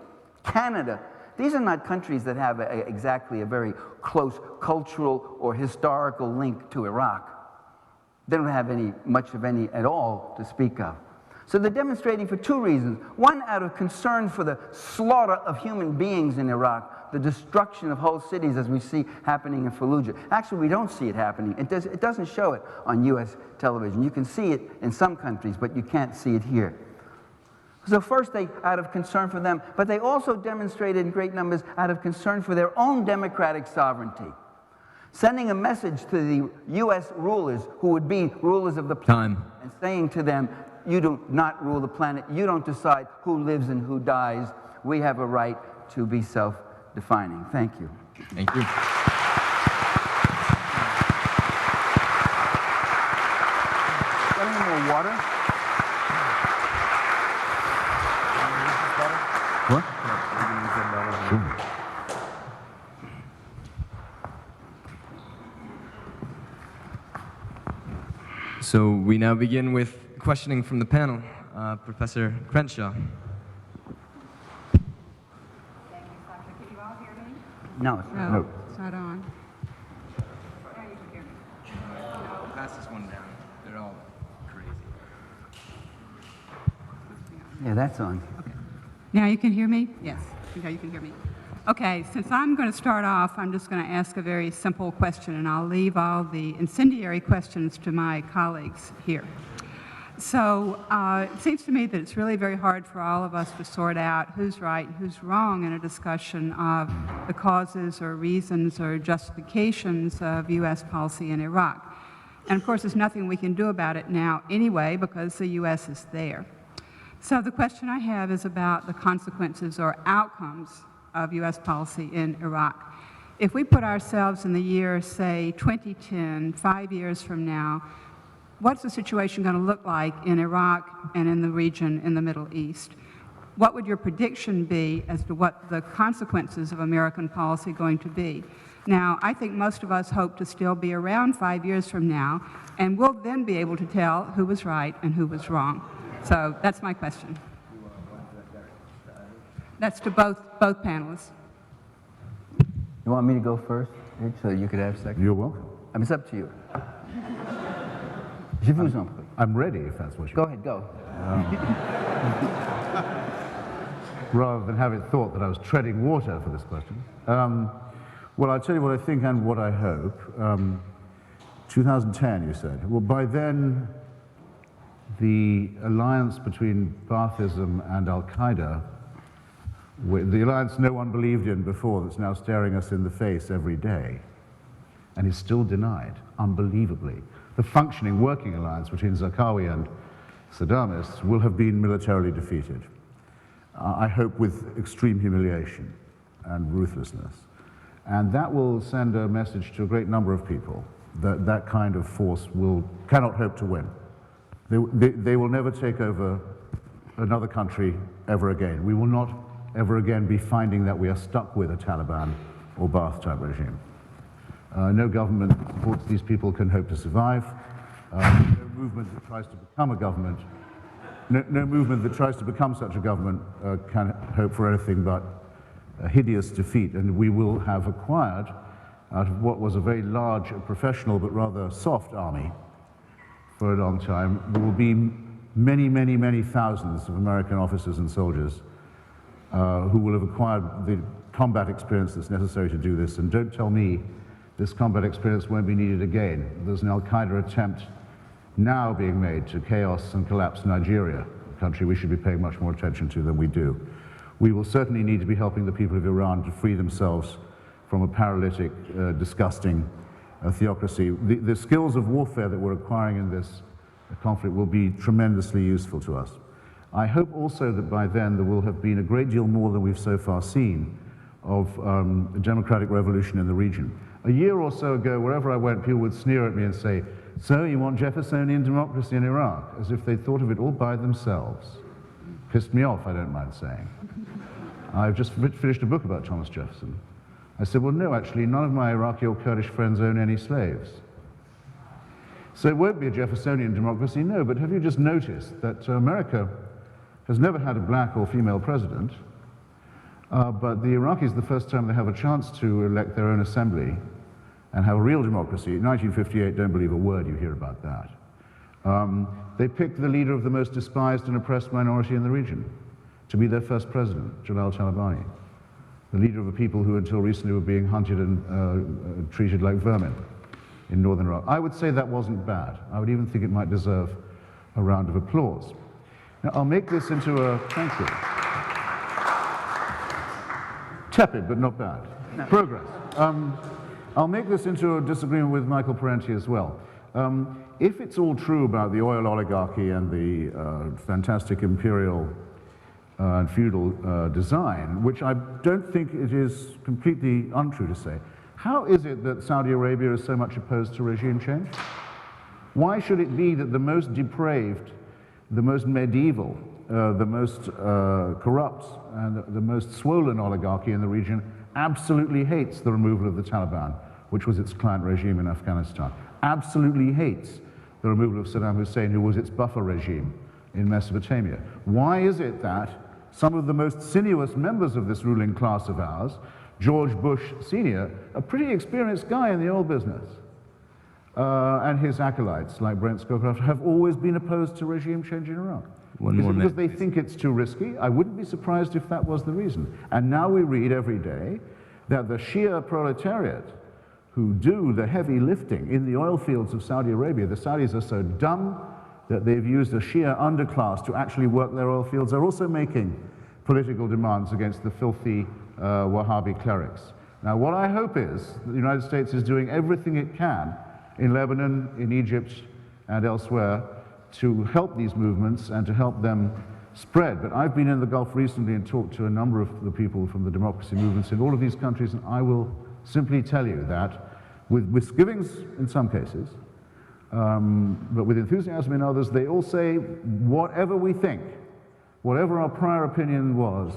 Canada. These are not countries that have exactly a very close cultural or historical link to Iraq. They don't have much of any at all to speak of. So they're demonstrating for two reasons. One, out of concern for the slaughter of human beings in Iraq, the destruction of whole cities as we see happening in Fallujah. Actually, we don't see it happening. It doesn't show it on U.S. television. You can see it in some countries, but you can't see it here. So first, they, out of concern for them, but they also demonstrated in great numbers out of concern for their own democratic sovereignty, sending a message to the U.S. rulers who would be rulers of the planet and saying to them, you do not rule the planet. You don't decide who lives and who dies. We have a right to be self-defining. Thank you. Thank you. Got any more water? What? So we now begin with questioning from the panel. Professor Crenshaw. Thank you, Sasha. Can you all hear me? No. No. It's not on. Now you can hear me. Pass this one down. They're all crazy. Yeah, that's on. Now you can hear me? Yes. Okay, you can hear me. Okay, since I'm going to start off, I'm just going to ask a very simple question, and I'll leave all the incendiary questions to my colleagues here. So it seems to me that it's really very hard for all of us to sort out who's right and who's wrong in a discussion of the causes or reasons or justifications of U.S. policy in Iraq. And of course, there's nothing we can do about it now anyway because the U.S. is there. So the question I have is about the consequences or outcomes of U.S. policy in Iraq. If we put ourselves in the year, say, 2010, 5 years from now, what's the situation going to look like in Iraq and in the region in the Middle East? What would your prediction be as to what the consequences of American policy are going to be? Now, I think most of us hope to still be around 5 years from now, and we'll then be able to tell who was right and who was wrong. So that's my question. That's to both panelists. You want me to go first, Rich, so you could have second? You're welcome. I mean, it's up to you. Je vous en prie. I'm ready, if that's what you Go ahead, go. Rather than have it thought that I was treading water for this question. Well, I'll tell you what I think and what I hope. 2010, you said. Well, by then, the alliance between Baathism and Al-Qaeda, the alliance no one believed in before that's now staring us in the face every day, and is still denied, unbelievably. The functioning working alliance between Zarqawi and Saddamists will have been militarily defeated. I hope with extreme humiliation and ruthlessness. And that will send a message to a great number of people that that kind of force cannot hope to win. They will never take over another country ever again. We will not ever again be finding that we are stuck with a Taliban or Ba'ath-type regime. No government that supports these people can hope to survive. No movement that tries to become a government, no movement that tries to become such a government can hope for anything but a hideous defeat. And we will have acquired, out of what was a very large, professional, but rather soft army for a long time, there will be many, many, many thousands of American officers and soldiers who will have acquired the combat experience that's necessary to do this. And don't tell me this combat experience won't be needed again. There's an al-Qaeda attempt now being made to chaos and collapse Nigeria, a country we should be paying much more attention to than we do. We will certainly need to be helping the people of Iran to free themselves from a paralytic, disgusting theocracy. The skills of warfare that we're acquiring in this conflict will be tremendously useful to us. I hope also that by then there will have been a great deal more than we've so far seen of a democratic revolution in the region. A year or so ago, wherever I went, people would sneer at me and say, "So you want Jeffersonian democracy in Iraq?" As if they'd thought of it all by themselves. Pissed me off, I don't mind saying. I've just finished a book about Thomas Jefferson. I said, well, no, actually, none of my Iraqi or Kurdish friends own any slaves. So it won't be a Jeffersonian democracy, no, but have you just noticed that America has never had a black or female president, but the Iraqis, the first time they have a chance to elect their own assembly and have a real democracy. In 1958, don't believe a word you hear about that. They picked the leader of the most despised and oppressed minority in the region to be their first president, Jalal Talabani, the leader of a people who until recently were being hunted and treated like vermin in northern Iraq. I would say that wasn't bad. I would even think it might deserve a round of applause. Now, I'll make this into a, thank you. Tepid, but not bad. No. Progress. I'll make this into a disagreement with Michael Parenti as well. If it's all true about the oil oligarchy and the fantastic imperial and feudal design, which I don't think it is completely untrue to say, how is it that Saudi Arabia is so much opposed to regime change? Why should it be that the most depraved, the most medieval, the most corrupt, and the most swollen oligarchy in the region absolutely hates the removal of the Taliban, which was its client regime in Afghanistan, absolutely hates the removal of Saddam Hussein, who was its buffer regime in Mesopotamia? Why is it that some of the most sinuous members of this ruling class of ours, George Bush Sr., a pretty experienced guy in the oil business, and his acolytes, like Brent Scowcroft, have always been opposed to regime change in Iraq? One more because minute, they think it's too risky? I wouldn't be surprised if that was the reason. And now we read every day that the Shia proletariat, who do the heavy lifting in the oil fields of Saudi Arabia, the Saudis are so dumb that they've used a Shia underclass to actually work their oil fields, are also making political demands against the filthy Wahhabi clerics. Now, what I hope is that the United States is doing everything it can in Lebanon, in Egypt, and elsewhere to help these movements and to help them spread. But I've been in the Gulf recently and talked to a number of the people from the democracy movements in all of these countries, and I will simply tell you that, with misgivings in some cases, but with enthusiasm in others, they all say, whatever we think, whatever our prior opinion was,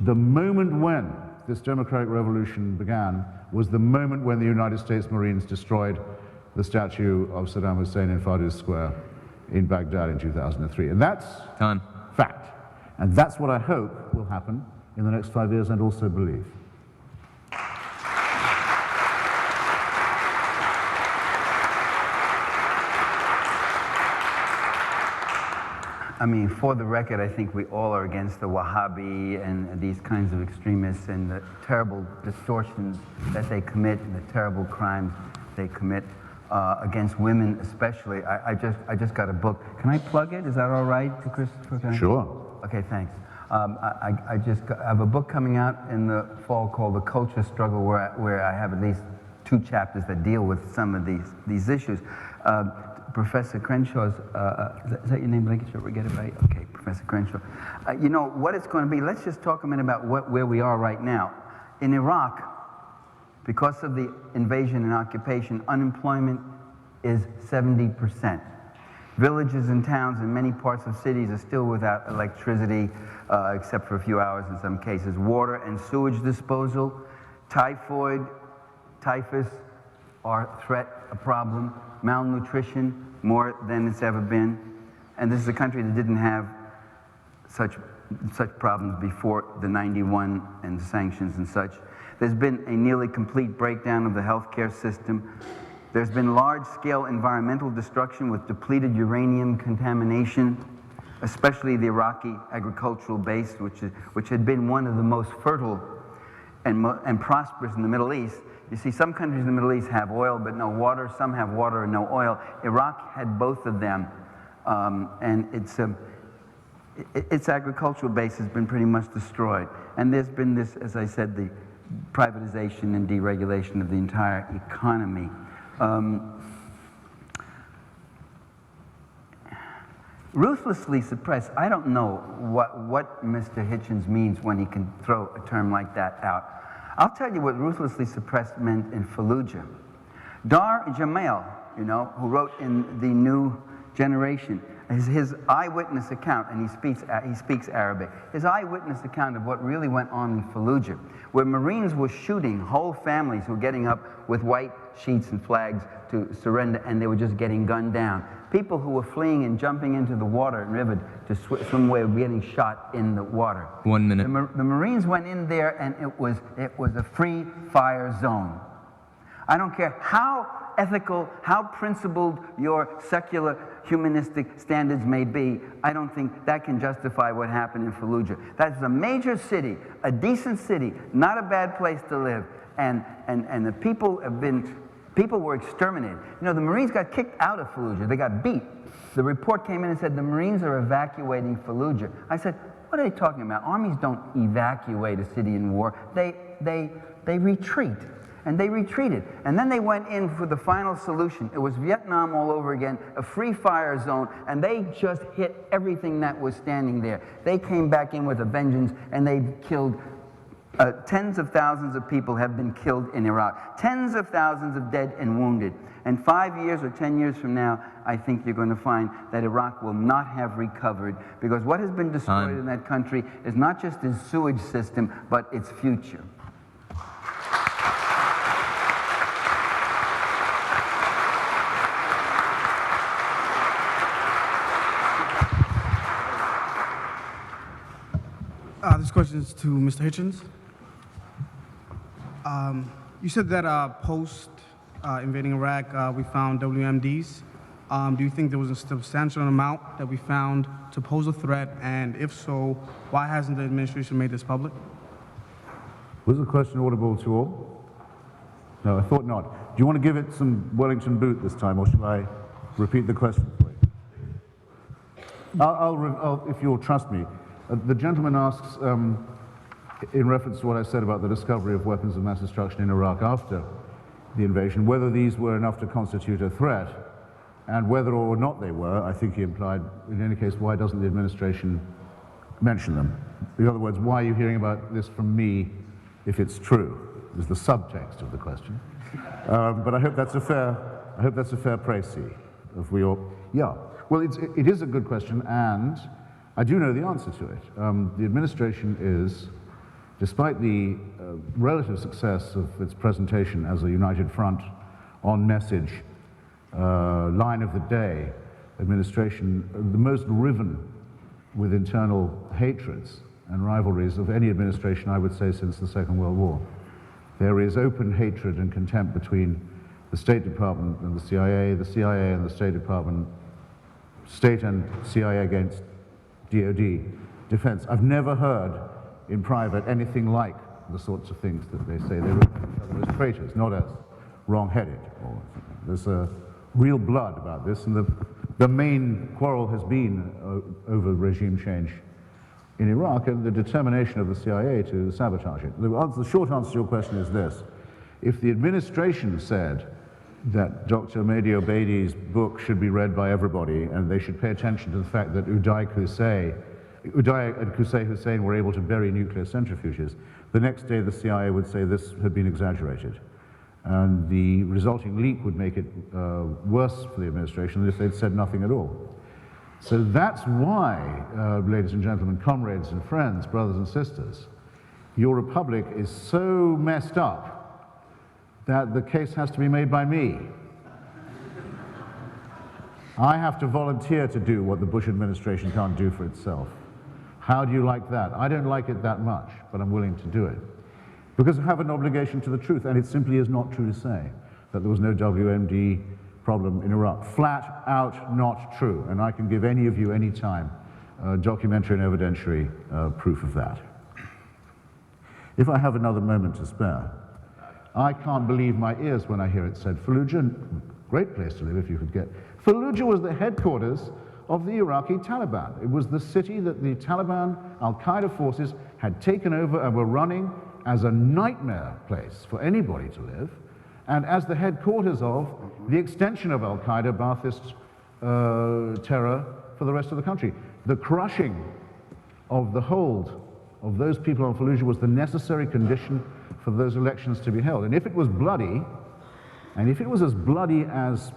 the moment when this democratic revolution began was the moment when the United States Marines destroyed the statue of Saddam Hussein in Farduz Square in Baghdad in 2003. And that's time. Fact. And that's what I hope will happen in the next 5 years, and also believe. I mean, for the record, I think we all are against the Wahhabi and these kinds of extremists and the terrible distortions that they commit and the terrible crimes they commit against women especially. I just got a book. Can I plug it? Is that all right, Christopher? Sure. Okay, thanks. I have a book coming out in the fall called The Culture Struggle, where I have at least 2 chapters that deal with some of these issues. Professor Crenshaw's, is that your name? Did I get it right? Okay, Professor Crenshaw. You know, what it's going to be, let's just talk a minute about where we are right now. In Iraq, because of the invasion and occupation, unemployment is 70%. Villages and towns in many parts of cities are still without electricity, except for a few hours in some cases. Water and sewage disposal, typhoid, typhus are a problem. Malnutrition, more than it's ever been. And this is a country that didn't have such problems before the 91 and the sanctions and such. There's been a nearly complete breakdown of the healthcare system. There's been large-scale environmental destruction with depleted uranium contamination, especially the Iraqi agricultural base, which had been one of the most fertile and prosperous in the Middle East. You see, some countries in the Middle East have oil but no water. Some have water and no oil. Iraq had both of them, and its agricultural base has been pretty much destroyed. And there's been this, as I said, the privatization and deregulation of the entire economy. Ruthlessly suppressed, I don't know what Mr. Hitchens means when he can throw a term like that out. I'll tell you what ruthlessly suppressed meant in Fallujah. Dar Jamail, you know, who wrote in The New Generation, his eyewitness account, and he speaks Arabic, his eyewitness account of what really went on in Fallujah, where Marines were shooting whole families who were getting up with white sheets and flags to surrender, and they were just getting gunned down. People who were fleeing and jumping into the water and river to swim away were getting shot in the water. 1 minute. The Marines went in there, and it was a free fire zone. I don't care how ethical, how principled your secular humanistic standards may be, I don't think that can justify what happened in Fallujah. That's a major city, a decent city, not a bad place to live, and the people were exterminated. You know, the Marines got kicked out of Fallujah. They got beat. The report came in and said the Marines are evacuating Fallujah. I said, what are they talking about? Armies don't evacuate a city in war. They retreat. And they retreated. And then they went in for the final solution. It was Vietnam all over again, a free fire zone, and they just hit everything that was standing there. They came back in with a vengeance, and they killed tens of thousands of people have been killed in Iraq. Tens of thousands of dead and wounded. And 5 years or 10 years from now, I think you're going to find that Iraq will not have recovered, because what has been destroyed in that country is not just its sewage system, but its future. This question is to Mr. Hitchens. You said that post invading Iraq, we found WMDs. Do you think there was a substantial amount that we found to pose a threat? And if so, why hasn't the administration made this public? Was the question audible to all? No, I thought not. Do you want to give it some Wellington boot this time, or shall I repeat the question for you? I'll if you'll trust me. The gentleman asks, in reference to what I said about the discovery of weapons of mass destruction in Iraq after the invasion, whether these were enough to constitute a threat, and whether or not they were. I think he implied, in any case, why doesn't the administration mention them? In other words, why are you hearing about this from me if it's true, is the subtext of the question. But I hope that's a fair précis of yeah. Well, it is a good question, and I do know the answer to it. The administration is, despite the relative success of its presentation as a united front on message, line of the day administration, the most riven with internal hatreds and rivalries of any administration, I would say, since the Second World War. There is open hatred and contempt between the State Department and the CIA and the State Department, State and CIA against DOD, defense. I've never heard in private anything like the sorts of things that they say. They refer to each other as traitors, not as wrong-headed. There's a real blood about this, and the main quarrel has been over regime change in Iraq and the determination of the CIA to sabotage it. The short answer to your question is this. If the administration said that Dr. Mehdi Obeidi's book should be read by everybody and they should pay attention to the fact that Uday and Qusay Hussein were able to bury nuclear centrifuges, the next day the CIA would say this had been exaggerated. And the resulting leak would make it worse for the administration than if they'd said nothing at all. So that's why, ladies and gentlemen, comrades and friends, brothers and sisters, your republic is so messed up that the case has to be made by me. I have to volunteer to do what the Bush administration can't do for itself. How do you like that? I don't like it that much, but I'm willing to do it. Because I have an obligation to the truth, and it simply is not true to say that there was no WMD problem in Iraq. Flat out not true, and I can give any of you any time documentary and evidentiary proof of that. If I have another moment to spare, I can't believe my ears when I hear it said, Fallujah, great place to live if you could get. Fallujah was the headquarters of the Iraqi Taliban. It was the city that the Taliban Al-Qaeda forces had taken over and were running as a nightmare place for anybody to live, and as the headquarters of the extension of Al-Qaeda Ba'athist terror for the rest of the country. The crushing of the hold of those people on Fallujah was the necessary condition for those elections to be held. And if it was bloody, and if it was as bloody as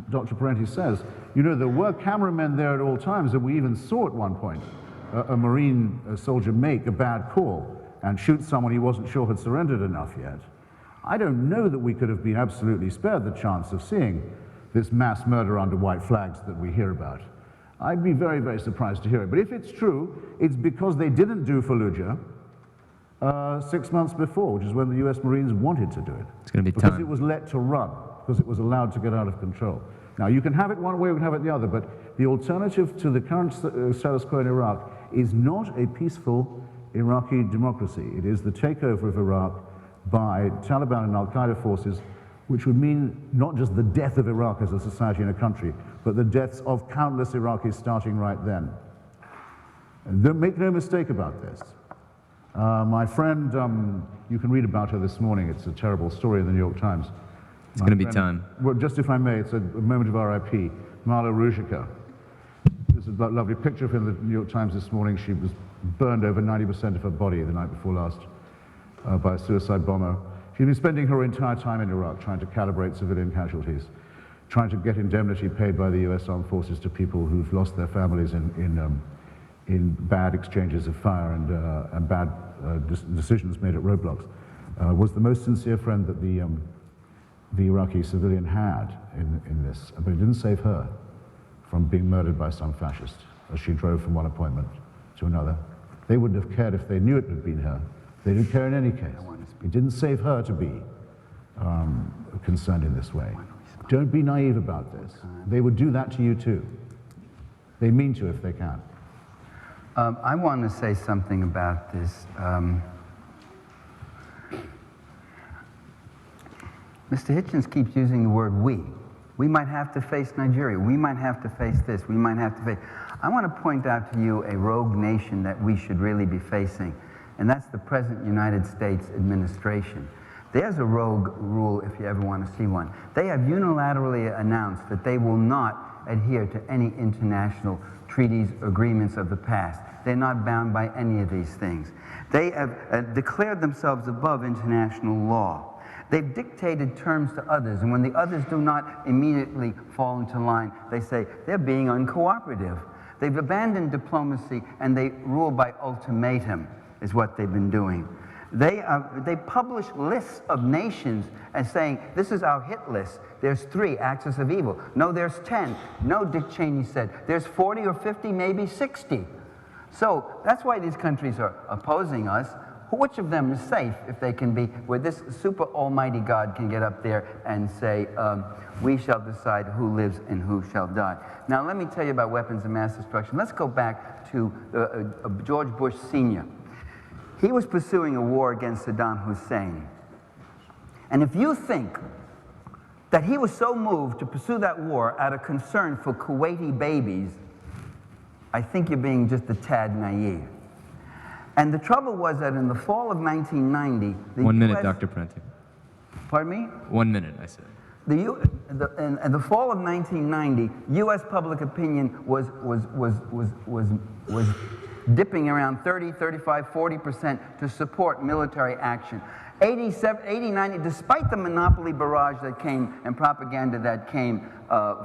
Dr. Parenti says, you know, there were cameramen there at all times, and we even saw at one point a Marine soldier make a bad call and shoot someone he wasn't sure had surrendered enough yet. I don't know that we could have been absolutely spared the chance of seeing this mass murder under white flags that we hear about. I'd be very, very surprised to hear it. But if it's true, it's because they didn't do Fallujah 6 months before, which is when the US Marines wanted to do it. It's going to be because time. it was let to run, because it was allowed to get out of control. Now, you can have it one way, you can have it the other, but the alternative to the current status quo in Iraq is not a peaceful Iraqi democracy. It is the takeover of Iraq by Taliban and Al-Qaeda forces, which would mean not just the death of Iraq as a society and a country, but the deaths of countless Iraqis starting right then. And don't make no mistake about this. My friend, you can read about her this morning. It's a terrible story in the New York Times. It's going to be time. Well, just if I may, it's a moment of RIP. Marla Ruzicka. There's a lovely picture of her in the New York Times this morning. She was burned over 90% of her body the night before last by a suicide bomber. She's been spending her entire time in Iraq trying to calibrate civilian casualties, trying to get indemnity paid by the US Armed Forces to people who've lost their families in bad exchanges of fire and bad decisions made at roadblocks. Was the most sincere friend that the Iraqi civilian had in this, but it didn't save her from being murdered by some fascist as she drove from one appointment to another. They wouldn't have cared if they knew it had been her. They didn't care in any case. It didn't save her to be concerned in this way. Don't be naive about this. They would do that to you too. They mean to if they can. I want to say something about this. Mr. Hitchens keeps using the word we. We might have to face Nigeria. We might have to face this. We might have to face... I want to point out to you a rogue nation that we should really be facing, and that's the present United States administration. There's a rogue rule if you ever want to see one. They have unilaterally announced that they will not adhere to any international treaties, agreements of the past. They're not bound by any of these things. They have declared themselves above international law. They've dictated terms to others, and when the others do not immediately fall into line, they say they're being uncooperative. They've abandoned diplomacy, and they rule by ultimatum, is what they've been doing. They publish lists of nations and saying, this is our hit list. There's 3 axis of evil. No, there's 10. No, Dick Cheney said. There's 40 or 50, maybe 60. So that's why these countries are opposing us. Which of them is safe if they can be, where this super almighty God can get up there and say, we shall decide who lives and who shall die. Now let me tell you about weapons of mass destruction. Let's go back to George Bush Sr. He was pursuing a war against Saddam Hussein. And if you think that he was so moved to pursue that war out of concern for Kuwaiti babies, I think you're being just a tad naive. And the trouble was that in the fall of 1990, the 1 minute, US Dr. Parenti. Pardon me? 1 minute, I said. In the fall of 1990, U.S. public opinion was dipping around 30, 35, 40% to support military action. 87, 80, 90, despite the monopoly barrage that came and propaganda that came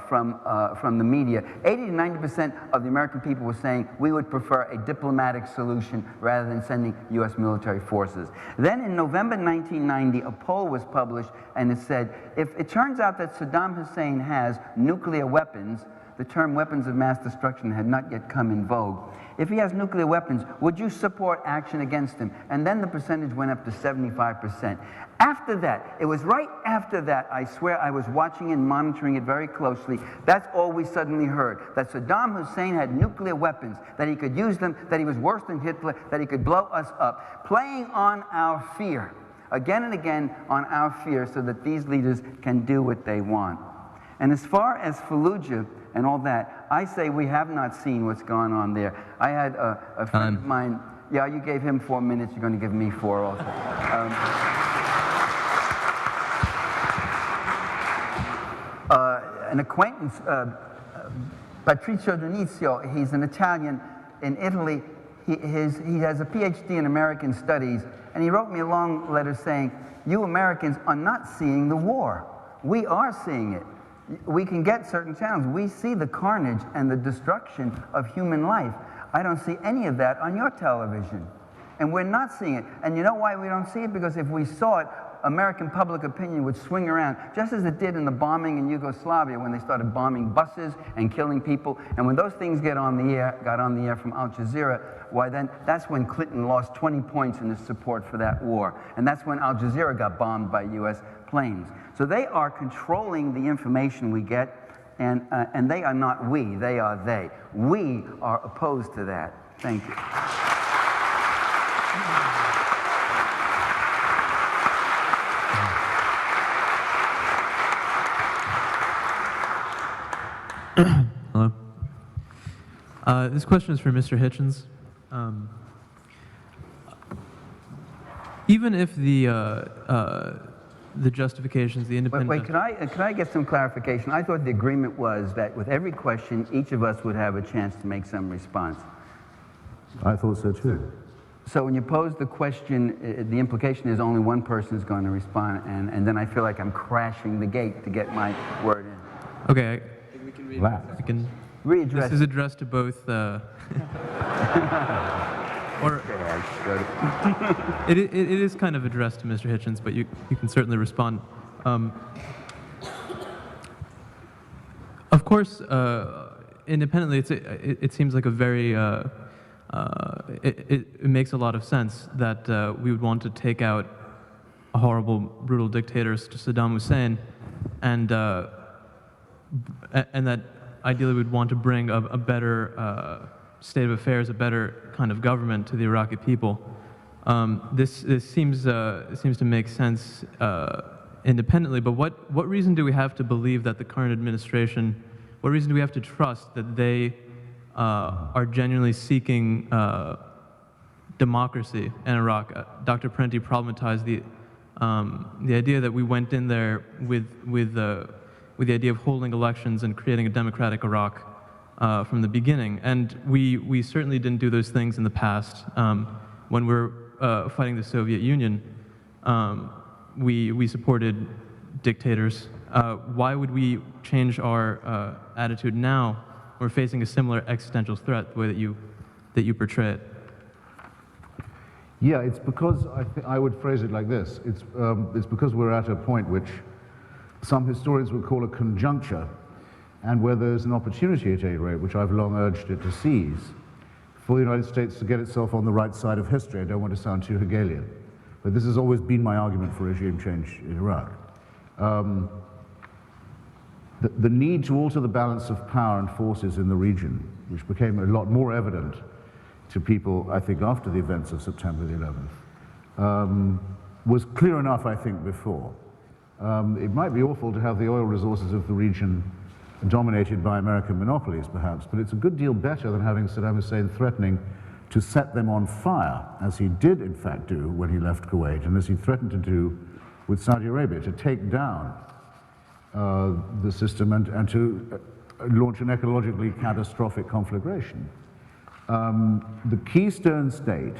from the media, 80 to 90% of the American people were saying we would prefer a diplomatic solution rather than sending U.S. military forces. Then in November 1990, a poll was published and it said, if it turns out that Saddam Hussein has nuclear weapons, the term weapons of mass destruction had not yet come in vogue. If he has nuclear weapons, would you support action against him? And then the percentage went up to 75%. After that, it was right after that, I swear I was watching and monitoring it very closely, that's all we suddenly heard, that Saddam Hussein had nuclear weapons, that he could use them, that he was worse than Hitler, that he could blow us up, playing on our fear, again and again on our fear so that these leaders can do what they want. And as far as Fallujah and all that, I say we have not seen what's gone on there. I had a friend of mine, yeah, you gave him 4 minutes, you're going to give me 4 also. An acquaintance, Patrizio Donizio, he's an Italian in Italy. He has a PhD in American studies, and he wrote me a long letter saying, you Americans are not seeing the war. We are seeing it. We can get certain channels. We see the carnage and the destruction of human life. I don't see any of that on your television. And we're not seeing it. And you know why we don't see it? Because if we saw it, American public opinion would swing around, just as it did in the bombing in Yugoslavia when they started bombing buses and killing people. And when those things got on the air from Al Jazeera, why then, that's when Clinton lost 20 points in his support for that war. And that's when Al Jazeera got bombed by U.S. planes. So they are controlling the information we get, and they are not we, they are they. We are opposed to that. Thank you. Hello. This question is for Mr. Hitchens. Even if the justifications, the independent... Wait, could I get some clarification? I thought the agreement was that with every question, each of us would have a chance to make some response. I thought so too. So when you pose the question, the implication is only one person is going to respond, and then I feel like I'm crashing the gate to get my word in. Okay, Wow. I can... Readdress. This is addressed to both... or it is kind of addressed to Mr. Hitchens, but you can certainly respond. Of course, independently, it seems like a very... it makes a lot of sense that we would want to take out a horrible, brutal dictator to Saddam Hussein, and that ideally we'd want to bring a better state of affairs, a better kind of government to the Iraqi people. This seems to make sense independently, but what reason do we have to believe that the current administration, what reason do we have to trust that they are genuinely seeking democracy in Iraq? Dr. Parenti problematized the idea that we went in there with the idea of holding elections and creating a democratic Iraq from the beginning. And we certainly didn't do those things in the past. When we were fighting the Soviet Union, we supported dictators. Why would we change our attitude now? We're facing a similar existential threat, the way that you portray it. Yeah, it's because I would phrase it like this. It's because we're at a point which some historians would call a conjuncture, and where there's an opportunity at any rate, which I've long urged it to seize, for the United States to get itself on the right side of history. I don't want to sound too Hegelian, but this has always been my argument for regime change in Iraq. The need to alter the balance of power and forces in the region, which became a lot more evident to people, I think, after the events of September the 11th, was clear enough, I think, before. It might be awful to have the oil resources of the region dominated by American monopolies, perhaps, but it's a good deal better than having Saddam Hussein threatening to set them on fire, as he did, in fact, do when he left Kuwait, and as he threatened to do with Saudi Arabia to take down the system and to launch an ecologically catastrophic conflagration. The keystone state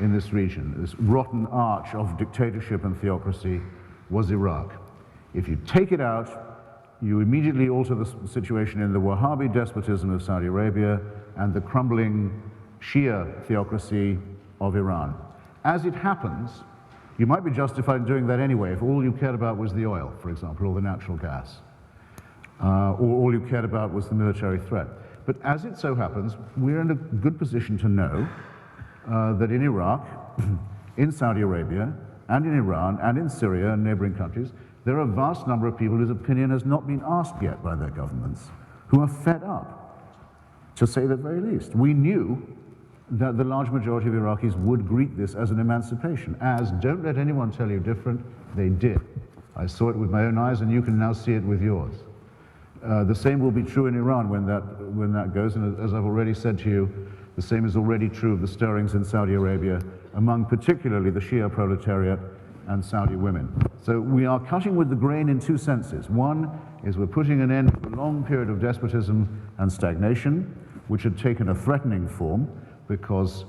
in this region, this rotten arch of dictatorship and theocracy, was Iraq. If you take it out, you immediately alter the situation in the Wahhabi despotism of Saudi Arabia and the crumbling Shia theocracy of Iran. As it happens, you might be justified in doing that anyway if all you cared about was the oil, for example, or the natural gas, or all you cared about was the military threat. But as it so happens, we're in a good position to know that in Iraq, in Saudi Arabia, and in Iran, and in Syria and neighboring countries, there are a vast number of people whose opinion has not been asked yet by their governments, who are fed up, to say the very least. We knew that the large majority of Iraqis would greet this as an emancipation, as, don't let anyone tell you different, they did. I saw it with my own eyes, and you can now see it with yours. The same will be true in Iran when that goes, and as I've already said to you, the same is already true of the stirrings in Saudi Arabia, among particularly the Shia proletariat and Saudi women. So we are cutting with the grain in two senses. One is we're putting an end to a long period of despotism and stagnation, which had taken a threatening form, because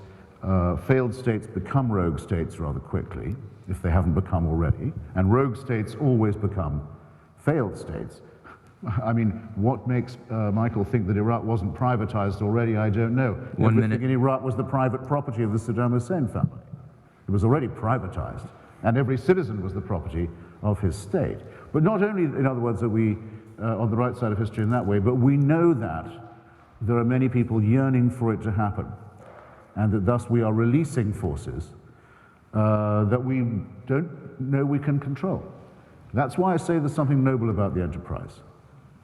failed states become rogue states rather quickly, if they haven't become already, and rogue states always become failed states. I mean, what makes Michael think that Iraq wasn't privatized already, I don't know. Everything in Iraq was the private property of the Saddam Hussein family. It was already privatized, and every citizen was the property of his state. But not only, in other words, are we on the right side of history in that way, but we know that there are many people yearning for it to happen, and that thus we are releasing forces that we don't know we can control. That's why I say there's something noble about the enterprise.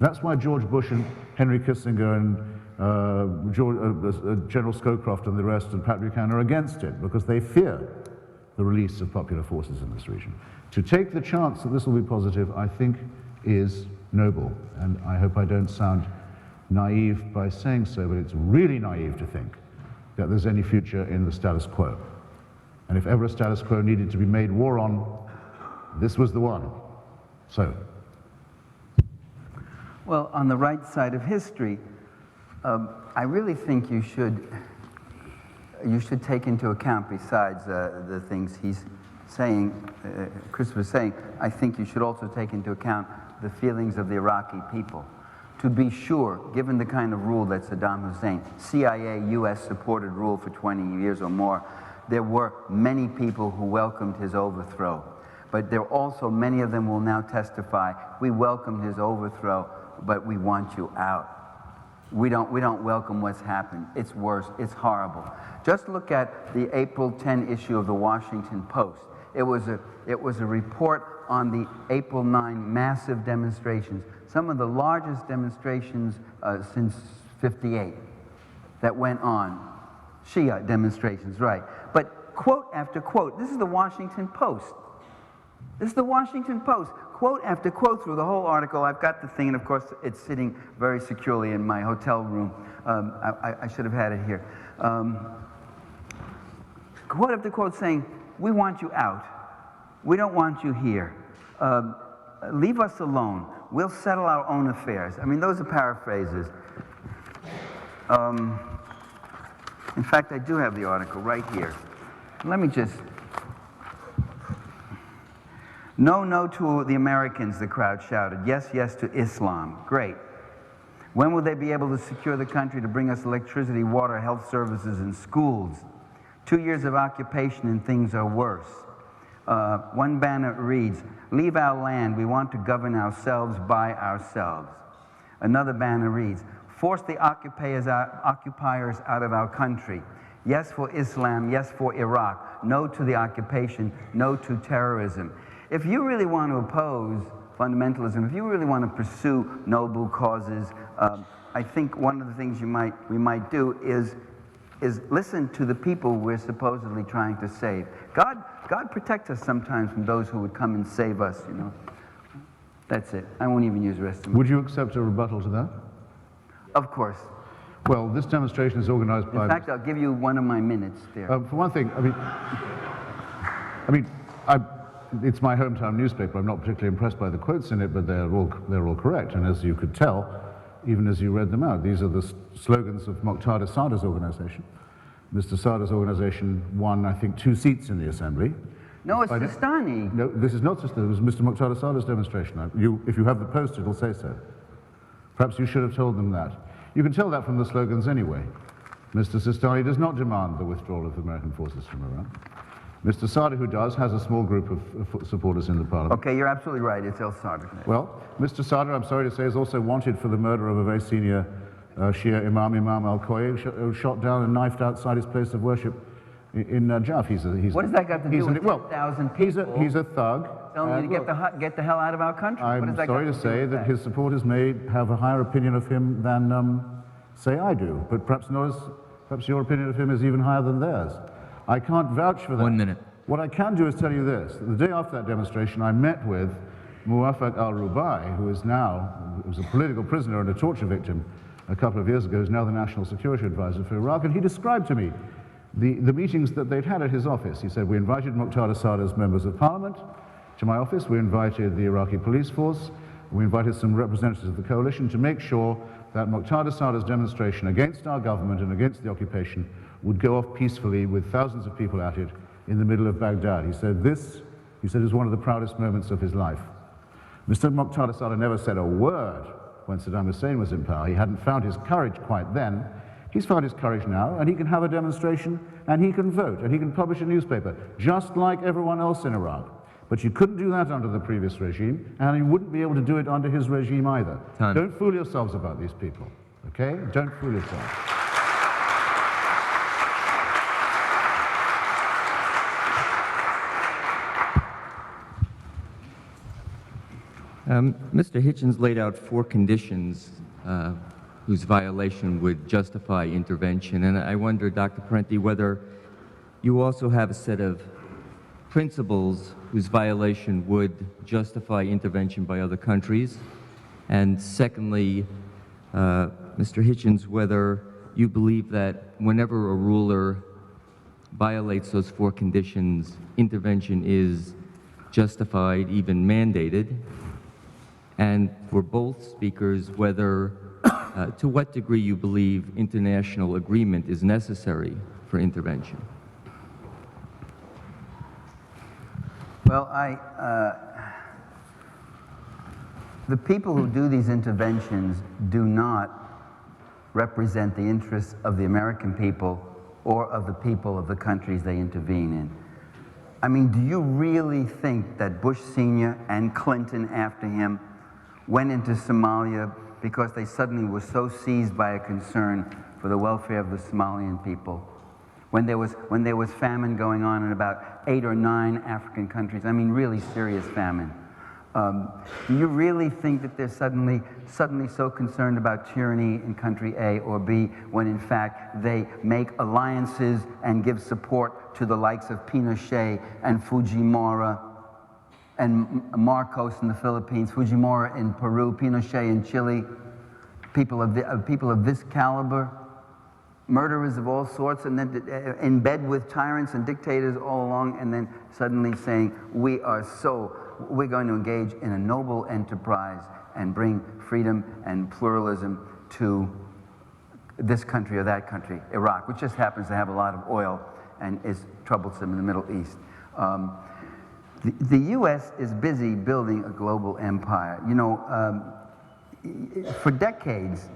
That's why George Bush and Henry Kissinger and General Scowcroft and the rest and Pat Buchanan are against it, because they fear the release of popular forces in this region. To take the chance that this will be positive, I think, is noble, and I hope I don't sound naive by saying so, but it's really naive to think that there's any future in the status quo. And if ever a status quo needed to be made war on, this was the one. So. Well, on the right side of history, I really think you should take into account, besides the things he's saying, Christopher's saying, I think you should also take into account the feelings of the Iraqi people. To be sure, given the kind of rule that Saddam Hussein, CIA, US-supported rule for 20 years or more, there were many people who welcomed his overthrow. But there are also many of them will now testify, we welcomed his overthrow, but we want you out. We don't welcome what's happened. It's worse, it's horrible. Just look at the April 10 issue of the Washington Post. It was a report on the April 9 massive demonstrations, some of the largest demonstrations since '58 that went on. Shia demonstrations, right. But quote after quote, this is the Washington Post. This is the Washington Post. Quote after quote through the whole article. I've got the thing, and of course it's sitting very securely in my hotel room. I should have had it here. Quote after quote saying, we want you out. We don't want you here. Leave us alone. We'll settle our own affairs. I mean, those are paraphrases. In fact, I do have the article right here. Let me just... No, no to the Americans, the crowd shouted. Yes, yes to Islam. Great. When will they be able to secure the country to bring us electricity, water, health services, and schools? 2 years of occupation and things are worse. One banner reads, leave our land, we want to govern ourselves by ourselves. Another banner reads, force the occupiers out of our country. Yes for Islam, yes for Iraq. No to the occupation, no to terrorism. If you really want to oppose fundamentalism, if you really want to pursue noble causes, I think one of the things we might do is listen to the people we're supposedly trying to save. God protects us sometimes from those who would come and save us, you know. That's it. I won't even use the rest of it. Would you accept a rebuttal to that? Of course. Well, this demonstration is organized by... In fact, I'll give you one of my minutes there. For one thing, it's my hometown newspaper. I'm not particularly impressed by the quotes in it, but they're all correct. And as you could tell, even as you read them out, these are the slogans of Muqtada Sadr's organization. Mr. Sadr's organization won, I think, 2 seats in the assembly. No, it's Sistani. No, this is not Sistani. It was Mr. Muqtada Sadr's demonstration. If you have the post, it'll say so. Perhaps you should have told them that. You can tell that from the slogans anyway. Mr. Sistani does not demand the withdrawal of the American forces from Iran. Mr. Sadr, who does, has a small group of supporters in the parliament. Okay, you're absolutely right. It's El Sadr. Well, Mr. Sadr, I'm sorry to say, is also wanted for the murder of a very senior Shia Imam al-Khoei, who shot down and knifed outside his place of worship in Najaf. What has that got to do with 10,000 people? He's a thug. Telling you to get the hell out of our country? I'm sorry to say that his supporters may have a higher opinion of him than, say, I do. But perhaps your opinion of him is even higher than theirs. I can't vouch for that. 1 minute. What I can do is tell you this. The day after that demonstration, I met with Muwafaq al-Rubai, who was a political prisoner and a torture victim a couple of years ago, who's now the National Security Advisor for Iraq, and he described to me the meetings that they'd had at his office. He said, we invited Muqtada Sadr's members of parliament to my office, we invited the Iraqi police force, we invited some representatives of the coalition to make sure that Muqtada Sadr's demonstration against our government and against the occupation would go off peacefully with thousands of people at it in the middle of Baghdad. He said this is one of the proudest moments of his life. Mr. Muqtada Sadr never said a word when Saddam Hussein was in power. He hadn't found his courage quite then. He's found his courage now, and he can have a demonstration, and he can vote, and he can publish a newspaper, just like everyone else in Iraq. But you couldn't do that under the previous regime, and you wouldn't be able to do it under his regime either. Time. Don't fool yourselves about these people, okay? Don't fool yourselves. Mr. Hitchens laid out 4 conditions whose violation would justify intervention, and I wonder, Dr. Parenti, whether you also have a set of principles whose violation would justify intervention by other countries, and secondly, Mr. Hitchens, whether you believe that whenever a ruler violates those 4 conditions, intervention is justified, even mandated, and for both speakers, whether, to what degree you believe international agreement is necessary for intervention. Well, the people who do these interventions do not represent the interests of the American people or of the people of the countries they intervene in. I mean, do you really think that Bush Sr. and Clinton after him went into Somalia because they suddenly were so seized by a concern for the welfare of the Somalian people? When there was famine going on in about 8 or 9 African countries, I mean really serious famine. Do you really think that they're suddenly so concerned about tyranny in country A or B when in fact they make alliances and give support to the likes of Pinochet and Fujimori and Marcos in the Philippines, Fujimori in Peru, Pinochet in Chile, people of this caliber, murderers of all sorts, and then in bed with tyrants and dictators all along, and then suddenly saying, we're going to engage in a noble enterprise and bring freedom and pluralism to this country or that country, Iraq, which just happens to have a lot of oil and is troublesome in the Middle East. The U.S. is busy building a global empire. You know, for decades,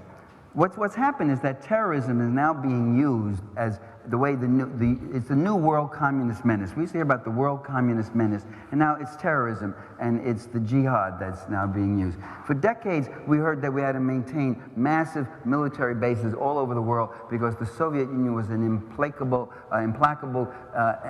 what's happened is that terrorism is now being used as the way it's the new world communist menace. We used to hear about the world communist menace, and now it's terrorism, and it's the jihad that's now being used. For decades, we heard that we had to maintain massive military bases all over the world because the Soviet Union was an implacable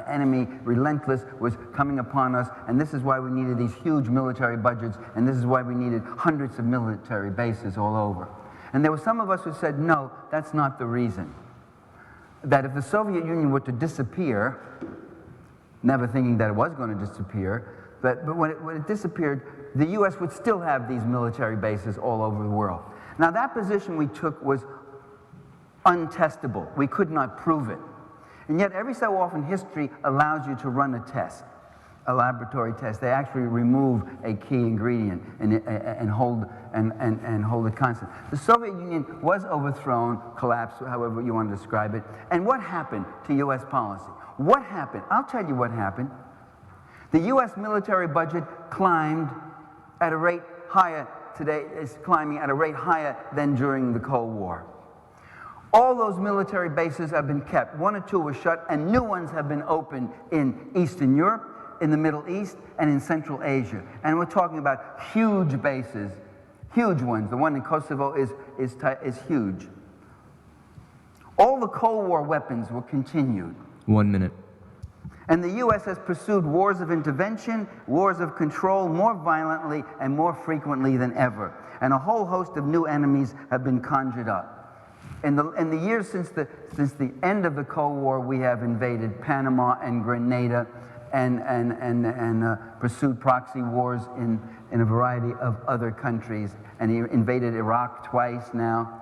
enemy, relentless, was coming upon us, and this is why we needed these huge military budgets, and this is why we needed hundreds of military bases all over. And there were some of us who said, no, that's not the reason. That if the Soviet Union were to disappear, never thinking that it was going to disappear, but when it disappeared, the U.S. would still have these military bases all over the world. Now that position we took was untestable. We could not prove it. And yet every so often history allows you to run a test. a laboratory test. They actually remove a key ingredient and hold it constant. The Soviet Union was overthrown, collapsed, however you want to describe it. And what happened to U.S. policy? What happened? I'll tell you what happened. The U.S. military budget climbed at a rate higher today, is climbing at a rate higher than during the Cold War. All those military bases have been kept. 1 or 2 were shut, and new ones have been opened in Eastern Europe, in the Middle East, and in Central Asia. And we're talking about huge bases, huge ones. The one in Kosovo is huge. All the Cold War weapons were continued. 1 minute. And the U.S. has pursued wars of intervention, wars of control more violently and more frequently than ever. And a whole host of new enemies have been conjured up. In the years since the end of the Cold War, we have invaded Panama and Grenada and pursued proxy wars in a variety of other countries, and he invaded Iraq twice now,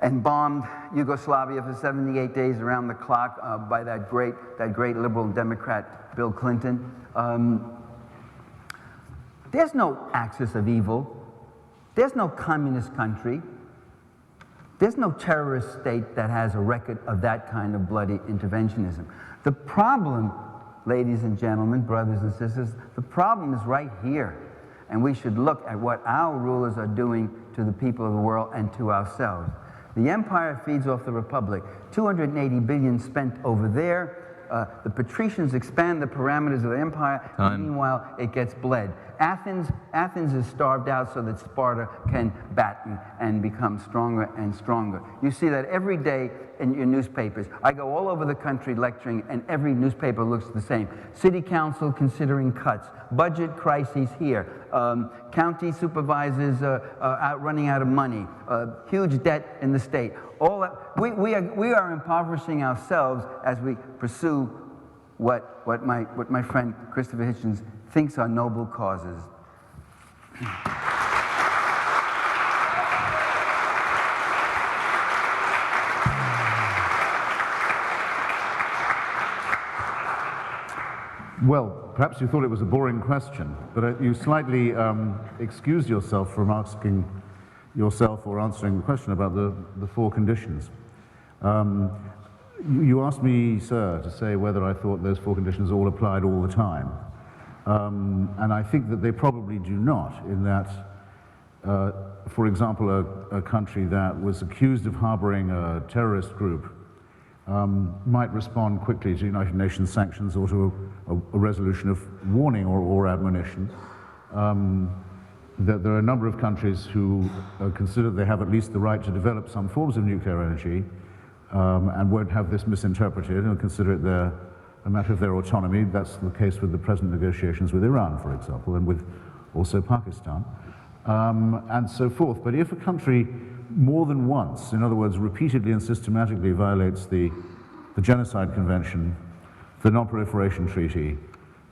and bombed Yugoslavia for 78 days around the clock by that great liberal Democrat Bill Clinton. There's no axis of evil. There's no communist country. There's no terrorist state that has a record of that kind of bloody interventionism. The problem, ladies and gentlemen, brothers and sisters, the problem is right here. And we should look at what our rulers are doing to the people of the world and to ourselves. The empire feeds off the republic. 280 billion spent over there. The patricians expand the parameters of the empire. Meanwhile, it gets bled. Athens is starved out so that Sparta can batten and become stronger and stronger. You see that every day in your newspapers. I go all over the country lecturing, and every newspaper looks the same. City council considering cuts. Budget crises here. County supervisors running out of money. Huge debt in the state. All that, we are impoverishing ourselves as we pursue what my friend Christopher Hitchens thinks are noble causes. Well, perhaps you thought it was a boring question, but you slightly excused yourself from asking yourself or answering the question about the 4 conditions. You asked me, sir, to say whether I thought those 4 conditions all applied all the time. And I think that they probably do not, in that, for example, a country that was accused of harboring a terrorist group might respond quickly to United Nations sanctions or to a resolution of warning or admonition. That there are a number of countries who consider they have at least the right to develop some forms of nuclear energy and won't have this misinterpreted and consider it a matter of their autonomy. That's the case with the present negotiations with Iran, for example, and with also Pakistan, and so forth. But if a country more than once, in other words, repeatedly and systematically violates the Genocide Convention, the Non-Proliferation Treaty,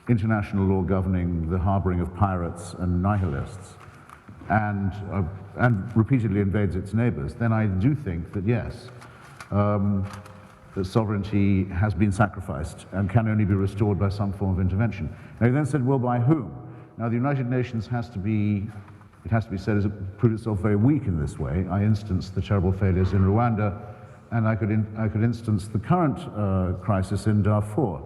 international law governing the harboring of pirates and nihilists, and repeatedly invades its neighbors, then I do think that, yes, that sovereignty has been sacrificed and can only be restored by some form of intervention. Now, he then said, well, by whom? Now, the United Nations has to be said, has proved itself very weak in this way. I instanced the terrible failures in Rwanda, and I could instance the current crisis in Darfur.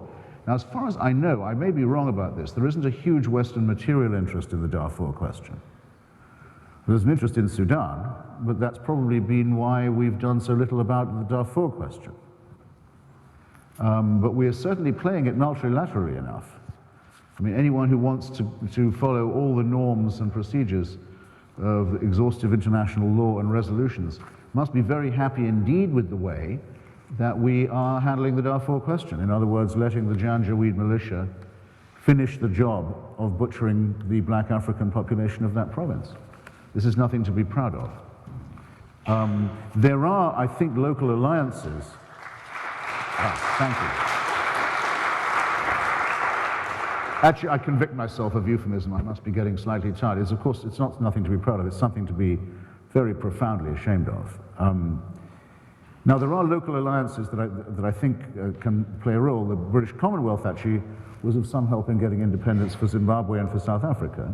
Now, as far as I know, I may be wrong about this, there isn't a huge Western material interest in the Darfur question. There's an interest in Sudan, but that's probably been why we've done so little about the Darfur question. But we are certainly playing it multilaterally enough. I mean, anyone who wants to follow all the norms and procedures of exhaustive international law and resolutions must be very happy indeed with the way that we are handling the Darfur question. In other words, letting the Janjaweed militia finish the job of butchering the black African population of that province. This is nothing to be proud of. There are, I think, local alliances. Thank you. Actually, I convict myself of euphemism. I must be getting slightly tired. Of course, it's nothing to be proud of. It's something to be very profoundly ashamed of. Now, there are local alliances that I think can play a role. The British Commonwealth actually was of some help in getting independence for Zimbabwe and for South Africa.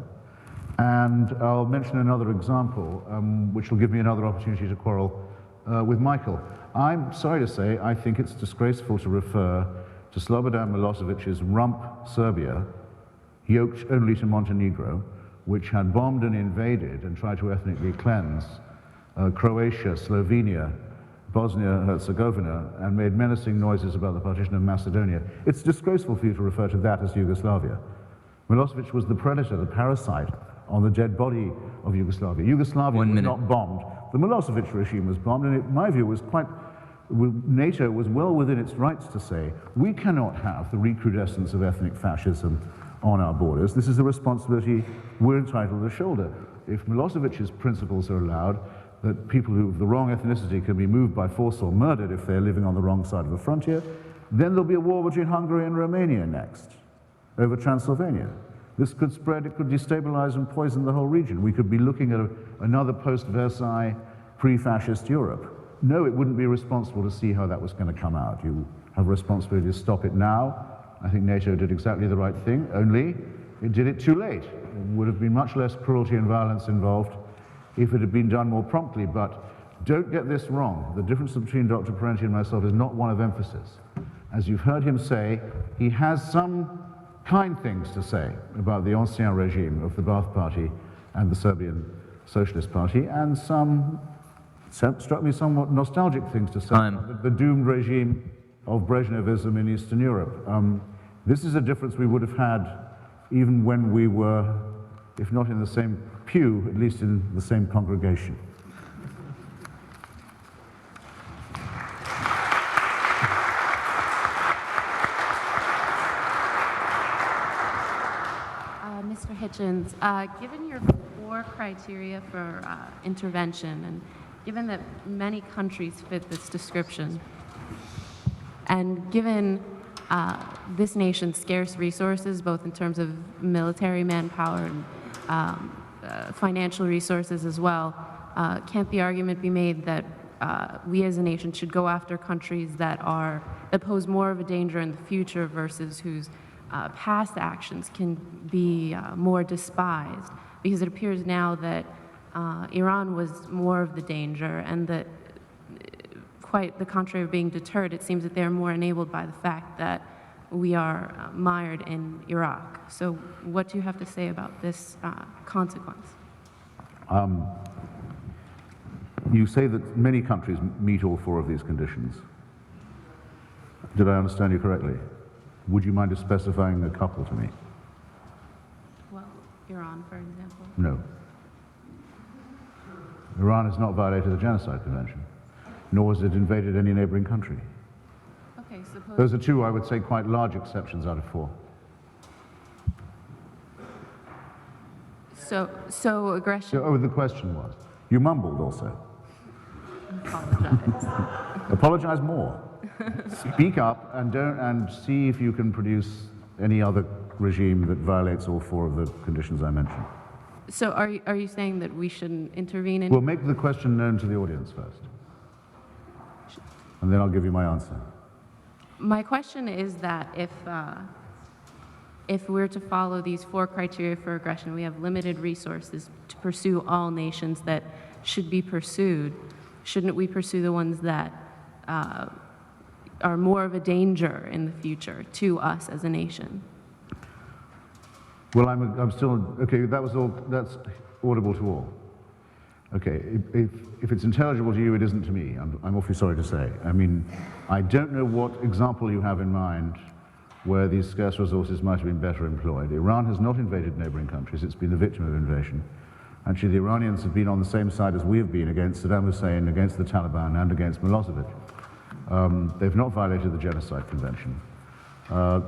And I'll mention another example, which will give me another opportunity to quarrel with Michael. I'm sorry to say, I think it's disgraceful to refer to Slobodan Milosevic's rump Serbia, yoked only to Montenegro, which had bombed and invaded and tried to ethnically cleanse Croatia, Slovenia, Bosnia-Herzegovina, and made menacing noises about the partition of Macedonia. It's disgraceful for you to refer to that as Yugoslavia. Milosevic was the predator, the parasite on the dead body of Yugoslavia. Yugoslavia was not bombed. The Milosevic regime was bombed, and in my view, was quite, NATO was well within its rights to say, we cannot have the recrudescence of ethnic fascism on our borders. This is a responsibility we're entitled to shoulder. If Milosevic's principles are allowed, that people who have the wrong ethnicity can be moved by force or murdered if they're living on the wrong side of the frontier, then there'll be a war between Hungary and Romania next, over Transylvania. This could spread, it could destabilize and poison the whole region. We could be looking at another post-Versailles, pre-fascist Europe. No, it wouldn't be responsible to see how that was going to come out. You have a responsibility to stop it now. I think NATO did exactly the right thing, only it did it too late. There would have been much less cruelty and violence involved if it had been done more promptly, but don't get this wrong. The difference between Dr. Parenti and myself is not one of emphasis. As you've heard him say, he has some kind things to say about the ancien regime of the Ba'ath Party and the Serbian Socialist Party, and some, struck me, somewhat nostalgic things to say about the doomed regime of Brezhnevism in Eastern Europe. This is a difference we would have had even when we were, if not in the same pew, at least in the same congregation. Mr. Hitchens, given your 4 criteria for intervention, and given that many countries fit this description, and given this nation's scarce resources, both in terms of military manpower and financial resources as well, can't the argument be made that we as a nation should go after countries that pose more of a danger in the future versus whose past actions can be more despised? Because it appears now that Iran was more of the danger, and that quite the contrary of being deterred, it seems that they're more enabled by the fact that we are mired in Iraq. So what do you have to say about this consequence? You say that many countries meet all 4 of these conditions. Did I understand you correctly? Would you mind specifying a couple to me? Well, Iran, for example. No. Iran has not violated the Genocide Convention, nor has it invaded any neighboring country. Okay, suppose... Those are 2, I would say, quite large exceptions out of 4. So aggression... Oh, the question was. You mumbled also. Apologize. Apologize more. Speak up and see if you can produce any other regime that violates all 4 of the conditions I mentioned. So are you saying that we shouldn't intervene in... Well, make the question known to the audience first, and then I'll give you my answer. My question is that if we're to follow these 4 criteria for aggression, we have limited resources to pursue all nations that should be pursued. Shouldn't we pursue the ones that are more of a danger in the future to us as a nation? Well, I'm still, okay, that's audible to all. Okay, if it's intelligible to you, it isn't to me. I'm awfully sorry to say. I mean, I don't know what example you have in mind where these scarce resources might have been better employed. Iran has not invaded neighboring countries. It's been the victim of invasion. Actually, the Iranians have been on the same side as we have been against Saddam Hussein, against the Taliban, and against Milosevic. They've not violated the Genocide Convention.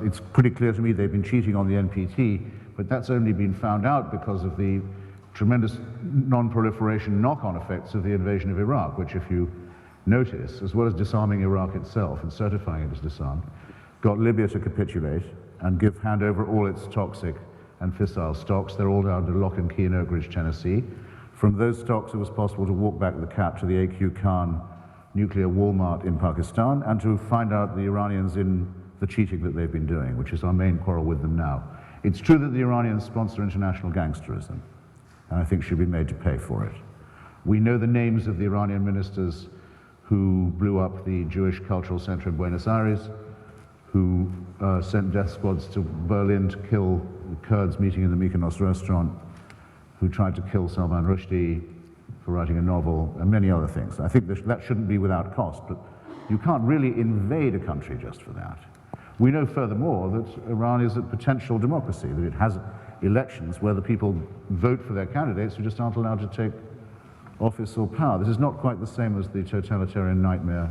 It's pretty clear to me they've been cheating on the NPT, but that's only been found out because of the tremendous non-proliferation knock-on effects of the invasion of Iraq, which, if you notice, as well as disarming Iraq itself and certifying it as disarmed, got Libya to capitulate and hand over all its toxic and fissile stocks. They're all down to lock and key in Oak Ridge, Tennessee. From those stocks, it was possible to walk back the cap to the A.Q. Khan nuclear Walmart in Pakistan and to find out the Iranians in the cheating that they've been doing, which is our main quarrel with them now. It's true that the Iranians sponsor international gangsterism, and I think should be made to pay for it. We know the names of the Iranian ministers who blew up the Jewish Cultural Center in Buenos Aires, who sent death squads to Berlin to kill the Kurds meeting in the Mykonos restaurant, who tried to kill Salman Rushdie for writing a novel, and many other things. I think that shouldn't be without cost, but you can't really invade a country just for that. We know furthermore that Iran is a potential democracy, that it has elections where the people vote for their candidates who just aren't allowed to take office or power. This is not quite the same as the totalitarian nightmare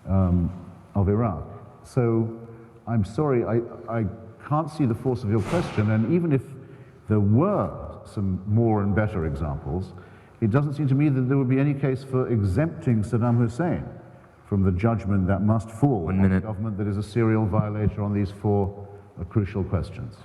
of Iraq. So I'm sorry, I can't see the force of your question, and even if there were some more and better examples, it doesn't seem to me that there would be any case for exempting Saddam Hussein from the judgment that must fall on a government that is a serial violator on these four crucial questions.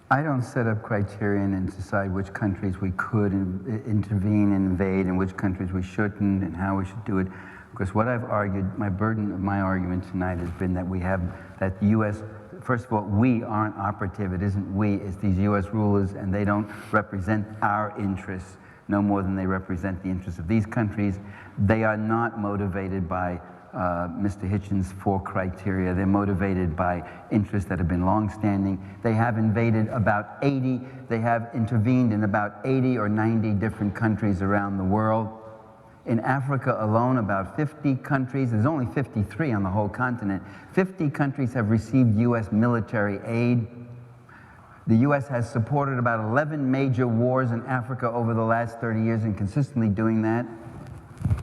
I don't set up criterion and decide which countries we could intervene and invade and which countries we shouldn't and how we should do it. Because what I've argued, my burden of my argument tonight has been that we have, that the U.S., first of all, we aren't operative. It isn't we, it's these U.S. rulers, and they don't represent our interests no more than they represent the interests of these countries. They are not motivated by Mr. Hitchens' four criteria. They're motivated by interests that have been long-standing. They have invaded about 80, they have intervened in about 80 or 90 different countries around the world. In Africa alone, about 50 countries, there's only 53 on the whole continent, 50 countries have received U.S. military aid. The U.S. has supported about 11 major wars in Africa over the last 30 years and consistently doing that.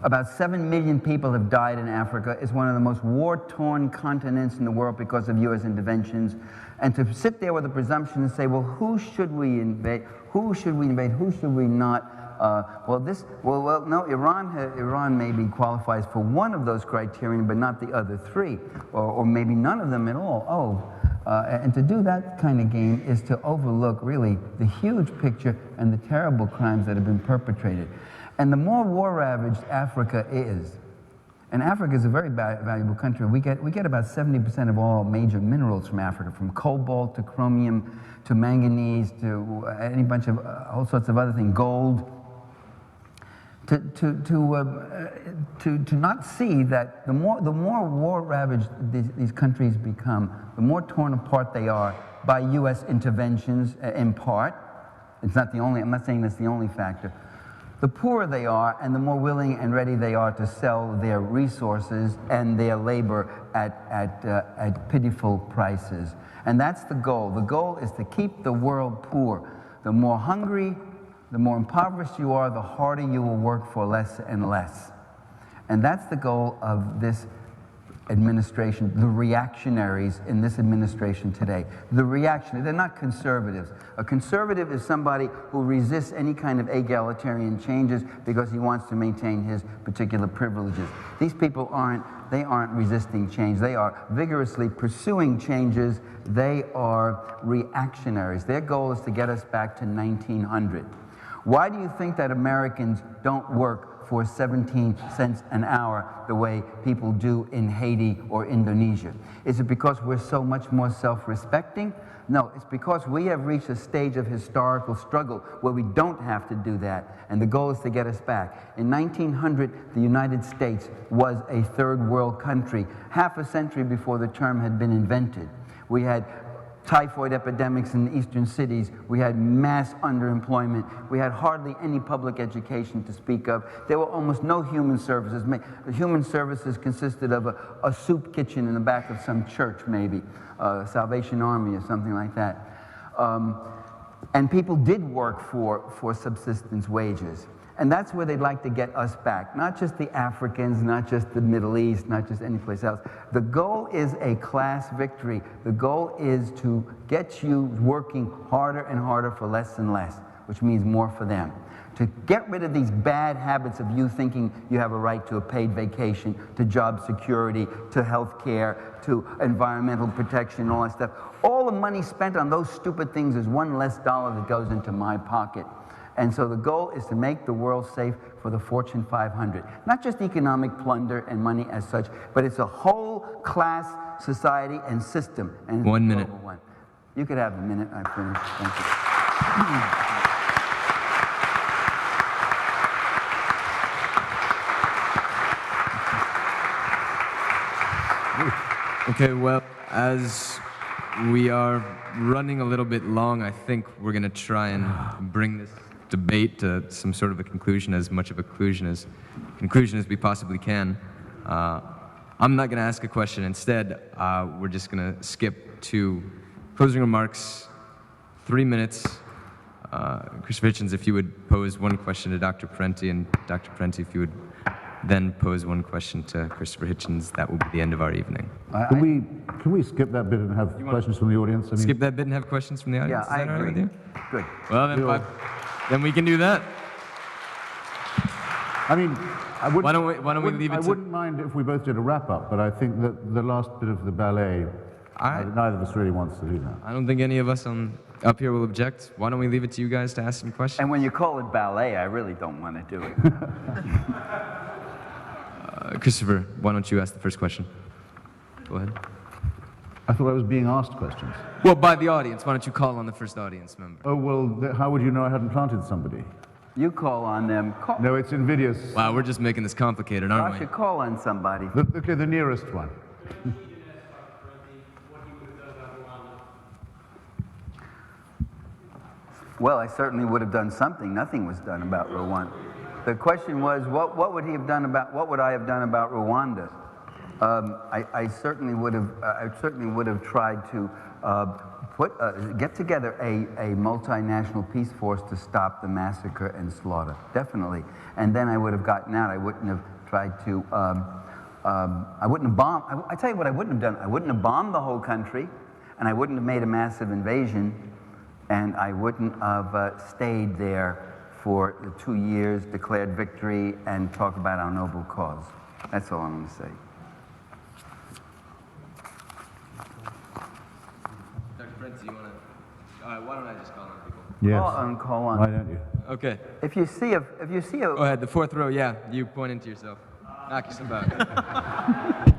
About 7 million people have died in Africa. It's one of the most war-torn continents in the world because of U.S. interventions. And to sit there with a presumption and say, well, who should we invade? Who should we invade? Who should we not? No, Iran maybe qualifies for one of those criteria, but not the other three, or maybe none of them at all. And to do that kind of game is to overlook really the huge picture and the terrible crimes that have been perpetrated. And the more war-ravaged Africa is, and Africa is a very valuable country. We get about 70% of all major minerals from Africa, from cobalt to chromium to manganese to any bunch of all sorts of other things, gold. To not see that the more war-ravaged these countries become, the more torn apart they are by U.S. interventions in part. It's not the only, I'm not saying that's the only factor. The poorer they are and the more willing and ready they are to sell their resources and their labor at pitiful prices. And that's the goal. The goal is to keep the world poor. The more hungry, the more impoverished you are, the harder you will work for less and less. And that's the goal of this administration, the reactionaries in this administration today. The reactionaries, they're not conservatives. A conservative is somebody who resists any kind of egalitarian changes because he wants to maintain his particular privileges. These people aren't resisting change. They are vigorously pursuing changes. They are reactionaries. Their goal is to get us back to 1900. Why do you think that Americans don't work for 17 cents an hour the way people do in Haiti or Indonesia? Is it because we're so much more self-respecting? No, it's because we have reached a stage of historical struggle where we don't have to do that, and the goal is to get us back. In 1900, the United States was a third world country, half a century before the term had been invented. We had typhoid epidemics in eastern cities. We had mass underemployment. We had hardly any public education to speak of. There were almost no human services. The human services consisted of a soup kitchen in the back of some church, maybe, Salvation Army or something like that. And people did work for subsistence wages. And that's where they'd like to get us back. Not just the Africans, not just the Middle East, not just any place else. The goal is a class victory. The goal is to get you working harder and harder for less and less, which means more for them. To get rid of these bad habits of you thinking you have a right to a paid vacation, to job security, to health care, to environmental protection, all that stuff. All the money spent on those stupid things is one less dollar that goes into my pocket. And so the goal is to make the world safe for the Fortune 500. Not just economic plunder and money as such, but it's a whole class society and system. And it's 1 a minute. global one. You could have a minute. I finished. Thank you. Okay, well, as we are running a little bit long, I think we're going to try and bring this debate to some sort of a conclusion, as much of a conclusion as we possibly can. I'm not going to ask a question. Instead, we're just going to skip to closing remarks, 3 minutes. Christopher Hitchens, if you would pose one question to Dr. Parenti, and Dr. Parenti, if you would then pose one question to Christopher Hitchens, that will be the end of our evening. Can we skip that bit and have questions from the audience? I mean, Skip that bit and have questions from the Yeah, audience? Is I that all right agree. with you? Good. Well, then we can do that. I mean, Why don't we leave it I to... wouldn't mind if we both did a wrap-up, but I think that the last bit of the ballet, All right. neither of us really wants to do that. I don't think any of us up here will object. Why don't we leave it to you guys to ask some questions? And when you call it ballet, I really don't want to do it. Christopher, why don't you ask the first question? Go ahead. I thought I was being asked questions. Well, by the audience. Why don't you call on the first audience member? Oh, well, how would you know I hadn't planted somebody? You call on them. Call. No, it's invidious. Wow, we're just making this complicated, I aren't we? should call on somebody. Okay, the nearest one. Well, I certainly would have done something. Nothing was done about Rwanda. The question was, what would he have done about? What would I have done about Rwanda? I certainly would have. I certainly would have tried to get together a multinational peace force to stop the massacre and slaughter. Definitely. And then I would have gotten out. I wouldn't have tried to. I wouldn't have bombed. I tell you what I wouldn't have done. I wouldn't have bombed the whole country, and I wouldn't have made a massive invasion, and I wouldn't have stayed there for 2 years, declared victory, and talk about our noble cause. That's all I'm going to say. Dr. Parenti, you want to... why don't I just call on people? Yes. Call on. Why don't you? Okay. If you see a Go ahead, the fourth row, yeah. You point into yourself. Knock yourself out.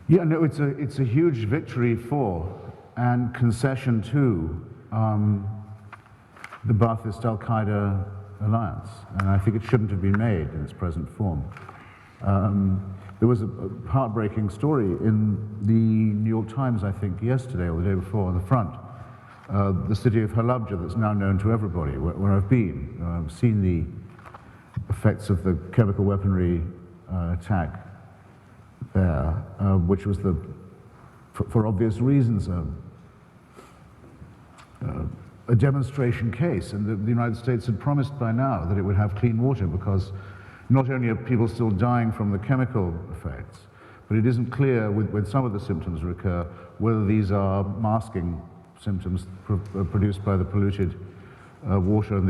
Yeah, no, it's a huge victory for and concession to the Ba'athist Al-Qaeda alliance, and I think it shouldn't have been made in its present form. There was a heartbreaking story in the New York Times, I think, yesterday or the day before, on the front. The city of Halabja, that's now known to everybody, where I've been. I've seen the effects of the chemical weaponry attack there, which was for obvious reasons, a demonstration case, and the United States had promised by now that it would have clean water, because not only are people still dying from the chemical effects, but it isn't clear when some of the symptoms recur whether these are masking symptoms produced by the polluted water and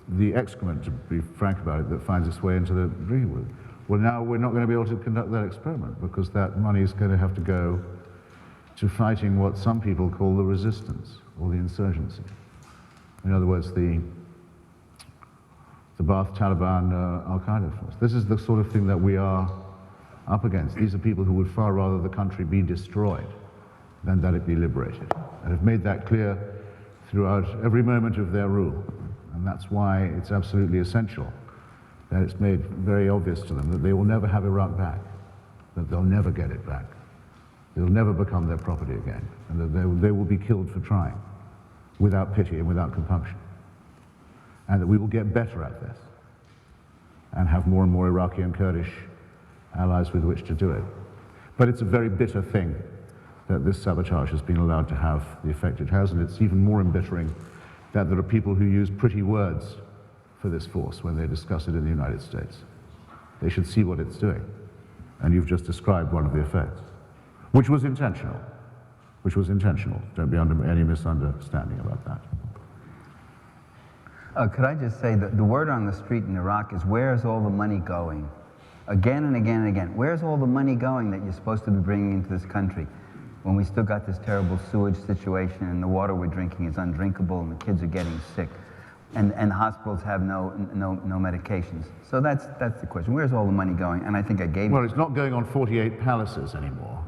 the excrement, to be frank about it, that finds its way into the drinking water. Well, now we're not going to be able to conduct that experiment, because that money is going to have to go to fighting what some people call the resistance, or the insurgency. In other words, the Ba'ath Taliban Al-Qaeda force. This is the sort of thing that we are up against. These are people who would far rather the country be destroyed than that it be liberated, and have made that clear throughout every moment of their rule. And that's why it's absolutely essential that it's made very obvious to them that they will never have Iraq back, that they'll never get it back. It'll never become their property again, and that they will be killed for trying, without pity and without compunction. And that we will get better at this, and have more and more Iraqi and Kurdish allies with which to do it. But it's a very bitter thing that this sabotage has been allowed to have the effect it has, and it's even more embittering that there are people who use pretty words for this force when they discuss it in the United States. They should see what it's doing, and you've just described one of the effects. which was intentional. Which was intentional. Don't be under any misunderstanding about that. Could I just say that the word on the street in Iraq is, where's all the money going? Again and again and again. Where's all the money going that you're supposed to be bringing into this country when we still got this terrible sewage situation and the water we're drinking is undrinkable and the kids are getting sick and hospitals have no medications? So that's the question. Where's all the money going? And I think I gave Well, it's not going on 48 palaces anymore,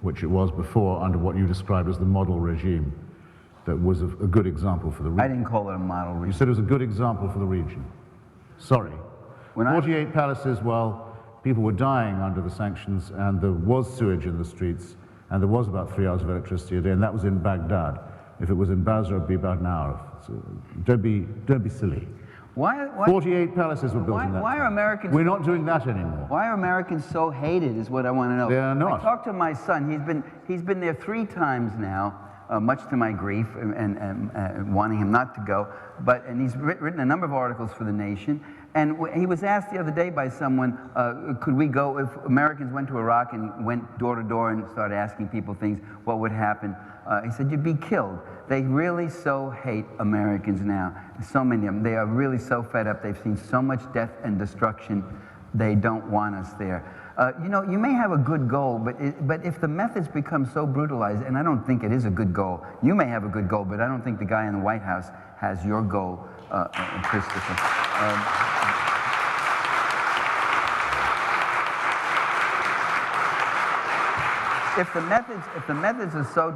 which it was before under what you described as the model regime. That was a good example for the region. I didn't call it a model You regime. said it was a good example for the region. Sorry. When 48 palaces, well, people were dying under the sanctions, and there was sewage in the streets, and there was about 3 hours of electricity a day, and that was in Baghdad. If it was in Basra, it'd be about an hour. So don't be silly. Why 48 palaces were built in that why are time. Americans... We're not doing that anymore. Why are Americans so hated is what I want to know. They are not. I talked to my son. He's been there 3 times now, much to my grief and wanting him not to go. And he's written a number of articles for The Nation. And he was asked the other day by someone, could we go, if Americans went to Iraq and went door to door and started asking people things, what would happen? He said, you'd be killed. They really so hate Americans now. So many of them. They are really so fed up. They've seen so much death and destruction. They don't want us there. You know, you may have a good goal, but if the methods become so brutalized, and I don't think it is a good goal, you may have a good goal, but I don't think the guy in the White House has your goal, Christopher. If the methods are so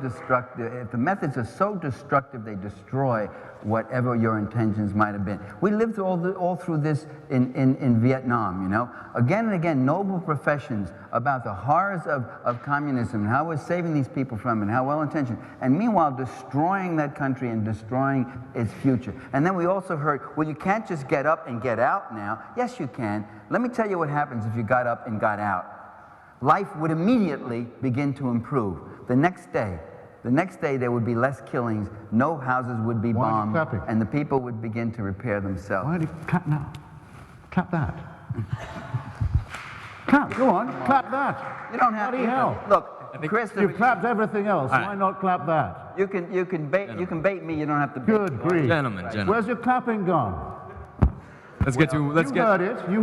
destructive, they destroy whatever your intentions might have been. We lived all through this in Vietnam, you know. Again and again, noble professions about the horrors of communism and how we're saving these people from it and how well-intentioned. And meanwhile, destroying that country and destroying its future. And then we also heard, well, you can't just get up and get out now. Yes, you can. Let me tell you what happens if you got up and got out. Life would immediately begin to improve. The next day there would be less killings, no houses would be bombed, and the people would begin to repair themselves. Why do you clap now? Clap that. Clap, go on, clap that. You don't have Bloody to. hell. Look, Christopher, You've clapped everything else. Why not clap that? you can bait me. You don't have to. Good grief. Gentlemen. Where's your clapping gone? You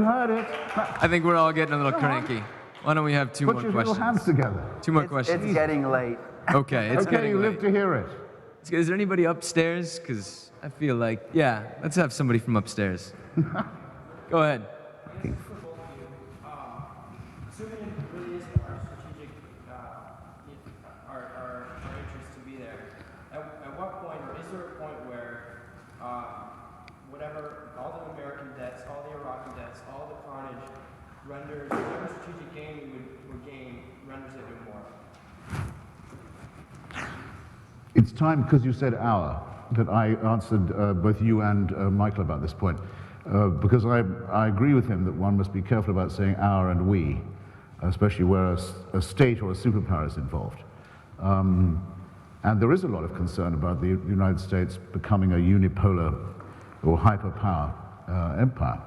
heard it. I think we're all getting a little cranky. Why don't we have two Put more your questions? little hands together. Two more It's questions. getting late. Okay, it's Okay, getting you late. live to hear it. Is there anybody upstairs? Because I feel like, yeah, let's have somebody from upstairs. Go ahead. Assuming it really is our strategic, our interest to be there, at what point, or is there a point where whatever, all the American debts, all the Iraqi debts, all the carnage renders, whatever strategic gain we would gain, renders it immoral? It's time, because you said our, that I answered both you and Michael about this point. Because I agree with him that one must be careful about saying our and we, especially where a state or a superpower is involved. And there is a lot of concern about the United States becoming a unipolar or hyperpower empire.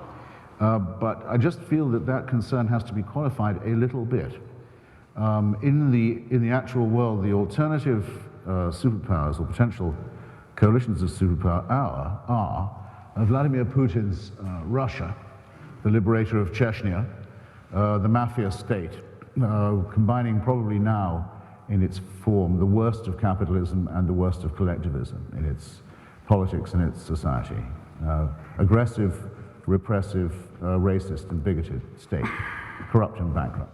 But I just feel that that concern has to be qualified a little bit. In the actual world, the alternative superpowers or potential coalitions of superpower are Vladimir Putin's Russia, the liberator of Chechnya, the mafia state, combining probably now in its form the worst of capitalism and the worst of collectivism in its politics and its society. Aggressive, repressive, racist and bigoted state, corrupt and bankrupt.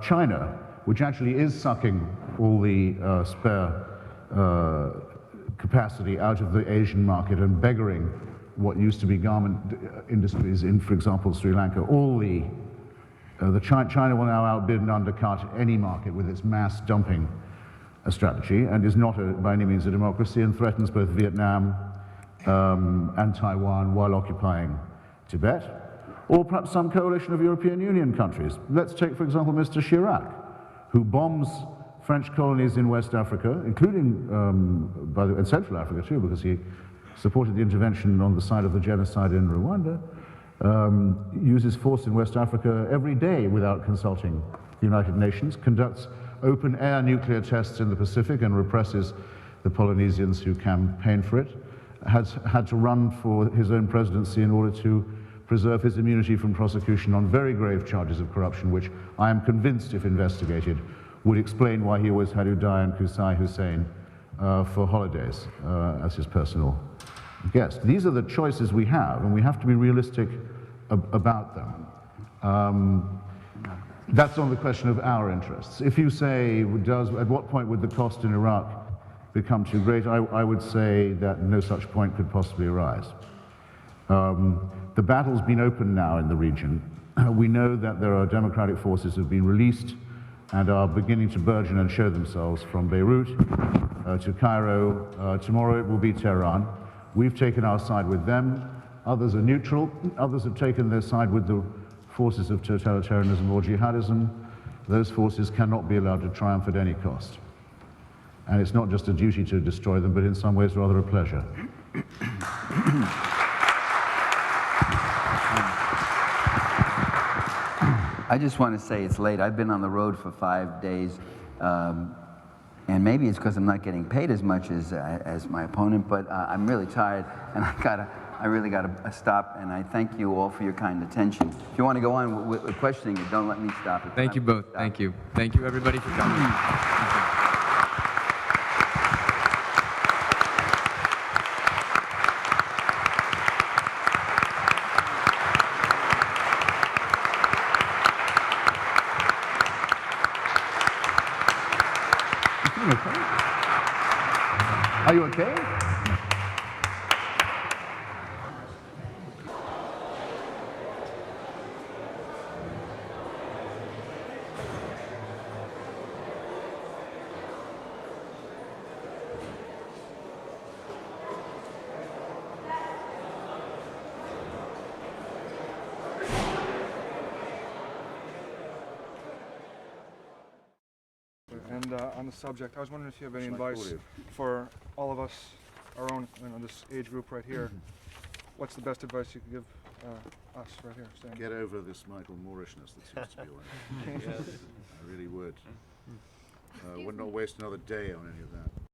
China, which actually is sucking all the spare capacity out of the Asian market and beggaring what used to be garment industries in, for example, Sri Lanka. China will now outbid and undercut any market with its mass dumping strategy, and is not by any means a democracy, and threatens both Vietnam and Taiwan while occupying Tibet, or perhaps some coalition of European Union countries. Let's take, for example, Mr. Chirac, who bombs French colonies in West Africa, including in Central Africa too, because he supported the intervention on the side of the genocide in Rwanda, uses force in West Africa every day without consulting the United Nations, conducts open-air nuclear tests in the Pacific and represses the Polynesians who campaign for it, has had to run for his own presidency in order to preserve his immunity from prosecution on very grave charges of corruption, which I am convinced, if investigated, would explain why he always had Uday and Qusay Hussein for holidays as his personal guest. These are the choices we have, and we have to be realistic about them. That's on the question of our interests. If you say, at what point would the cost in Iraq become too great, I would say that no such point could possibly arise. The battle's been opened now in the region. We know that there are democratic forces who have been released and are beginning to burgeon and show themselves from Beirut to Cairo. Tomorrow it will be Tehran. We've taken our side with them. Others are neutral. Others have taken their side with the forces of totalitarianism or jihadism. Those forces cannot be allowed to triumph at any cost. And it's not just a duty to destroy them, but in some ways rather a pleasure. I just want to say it's late. I've been on the road for 5 days, and maybe it's because I'm not getting paid as much as my opponent, but I'm really tired, and I really got to stop, and I thank you all for your kind attention. If you want to go on with questioning it, don't let me stop it. Thank you both. Thank you. Thank you, everybody, for coming. Are you okay? And on the subject, I was wondering if you have any advice for all of us, our own, this age group right here. What's the best advice you could give us right here? Standing? Get over this Michael Moorishness that seems to be on you. I really would. Would not waste another day on any of that.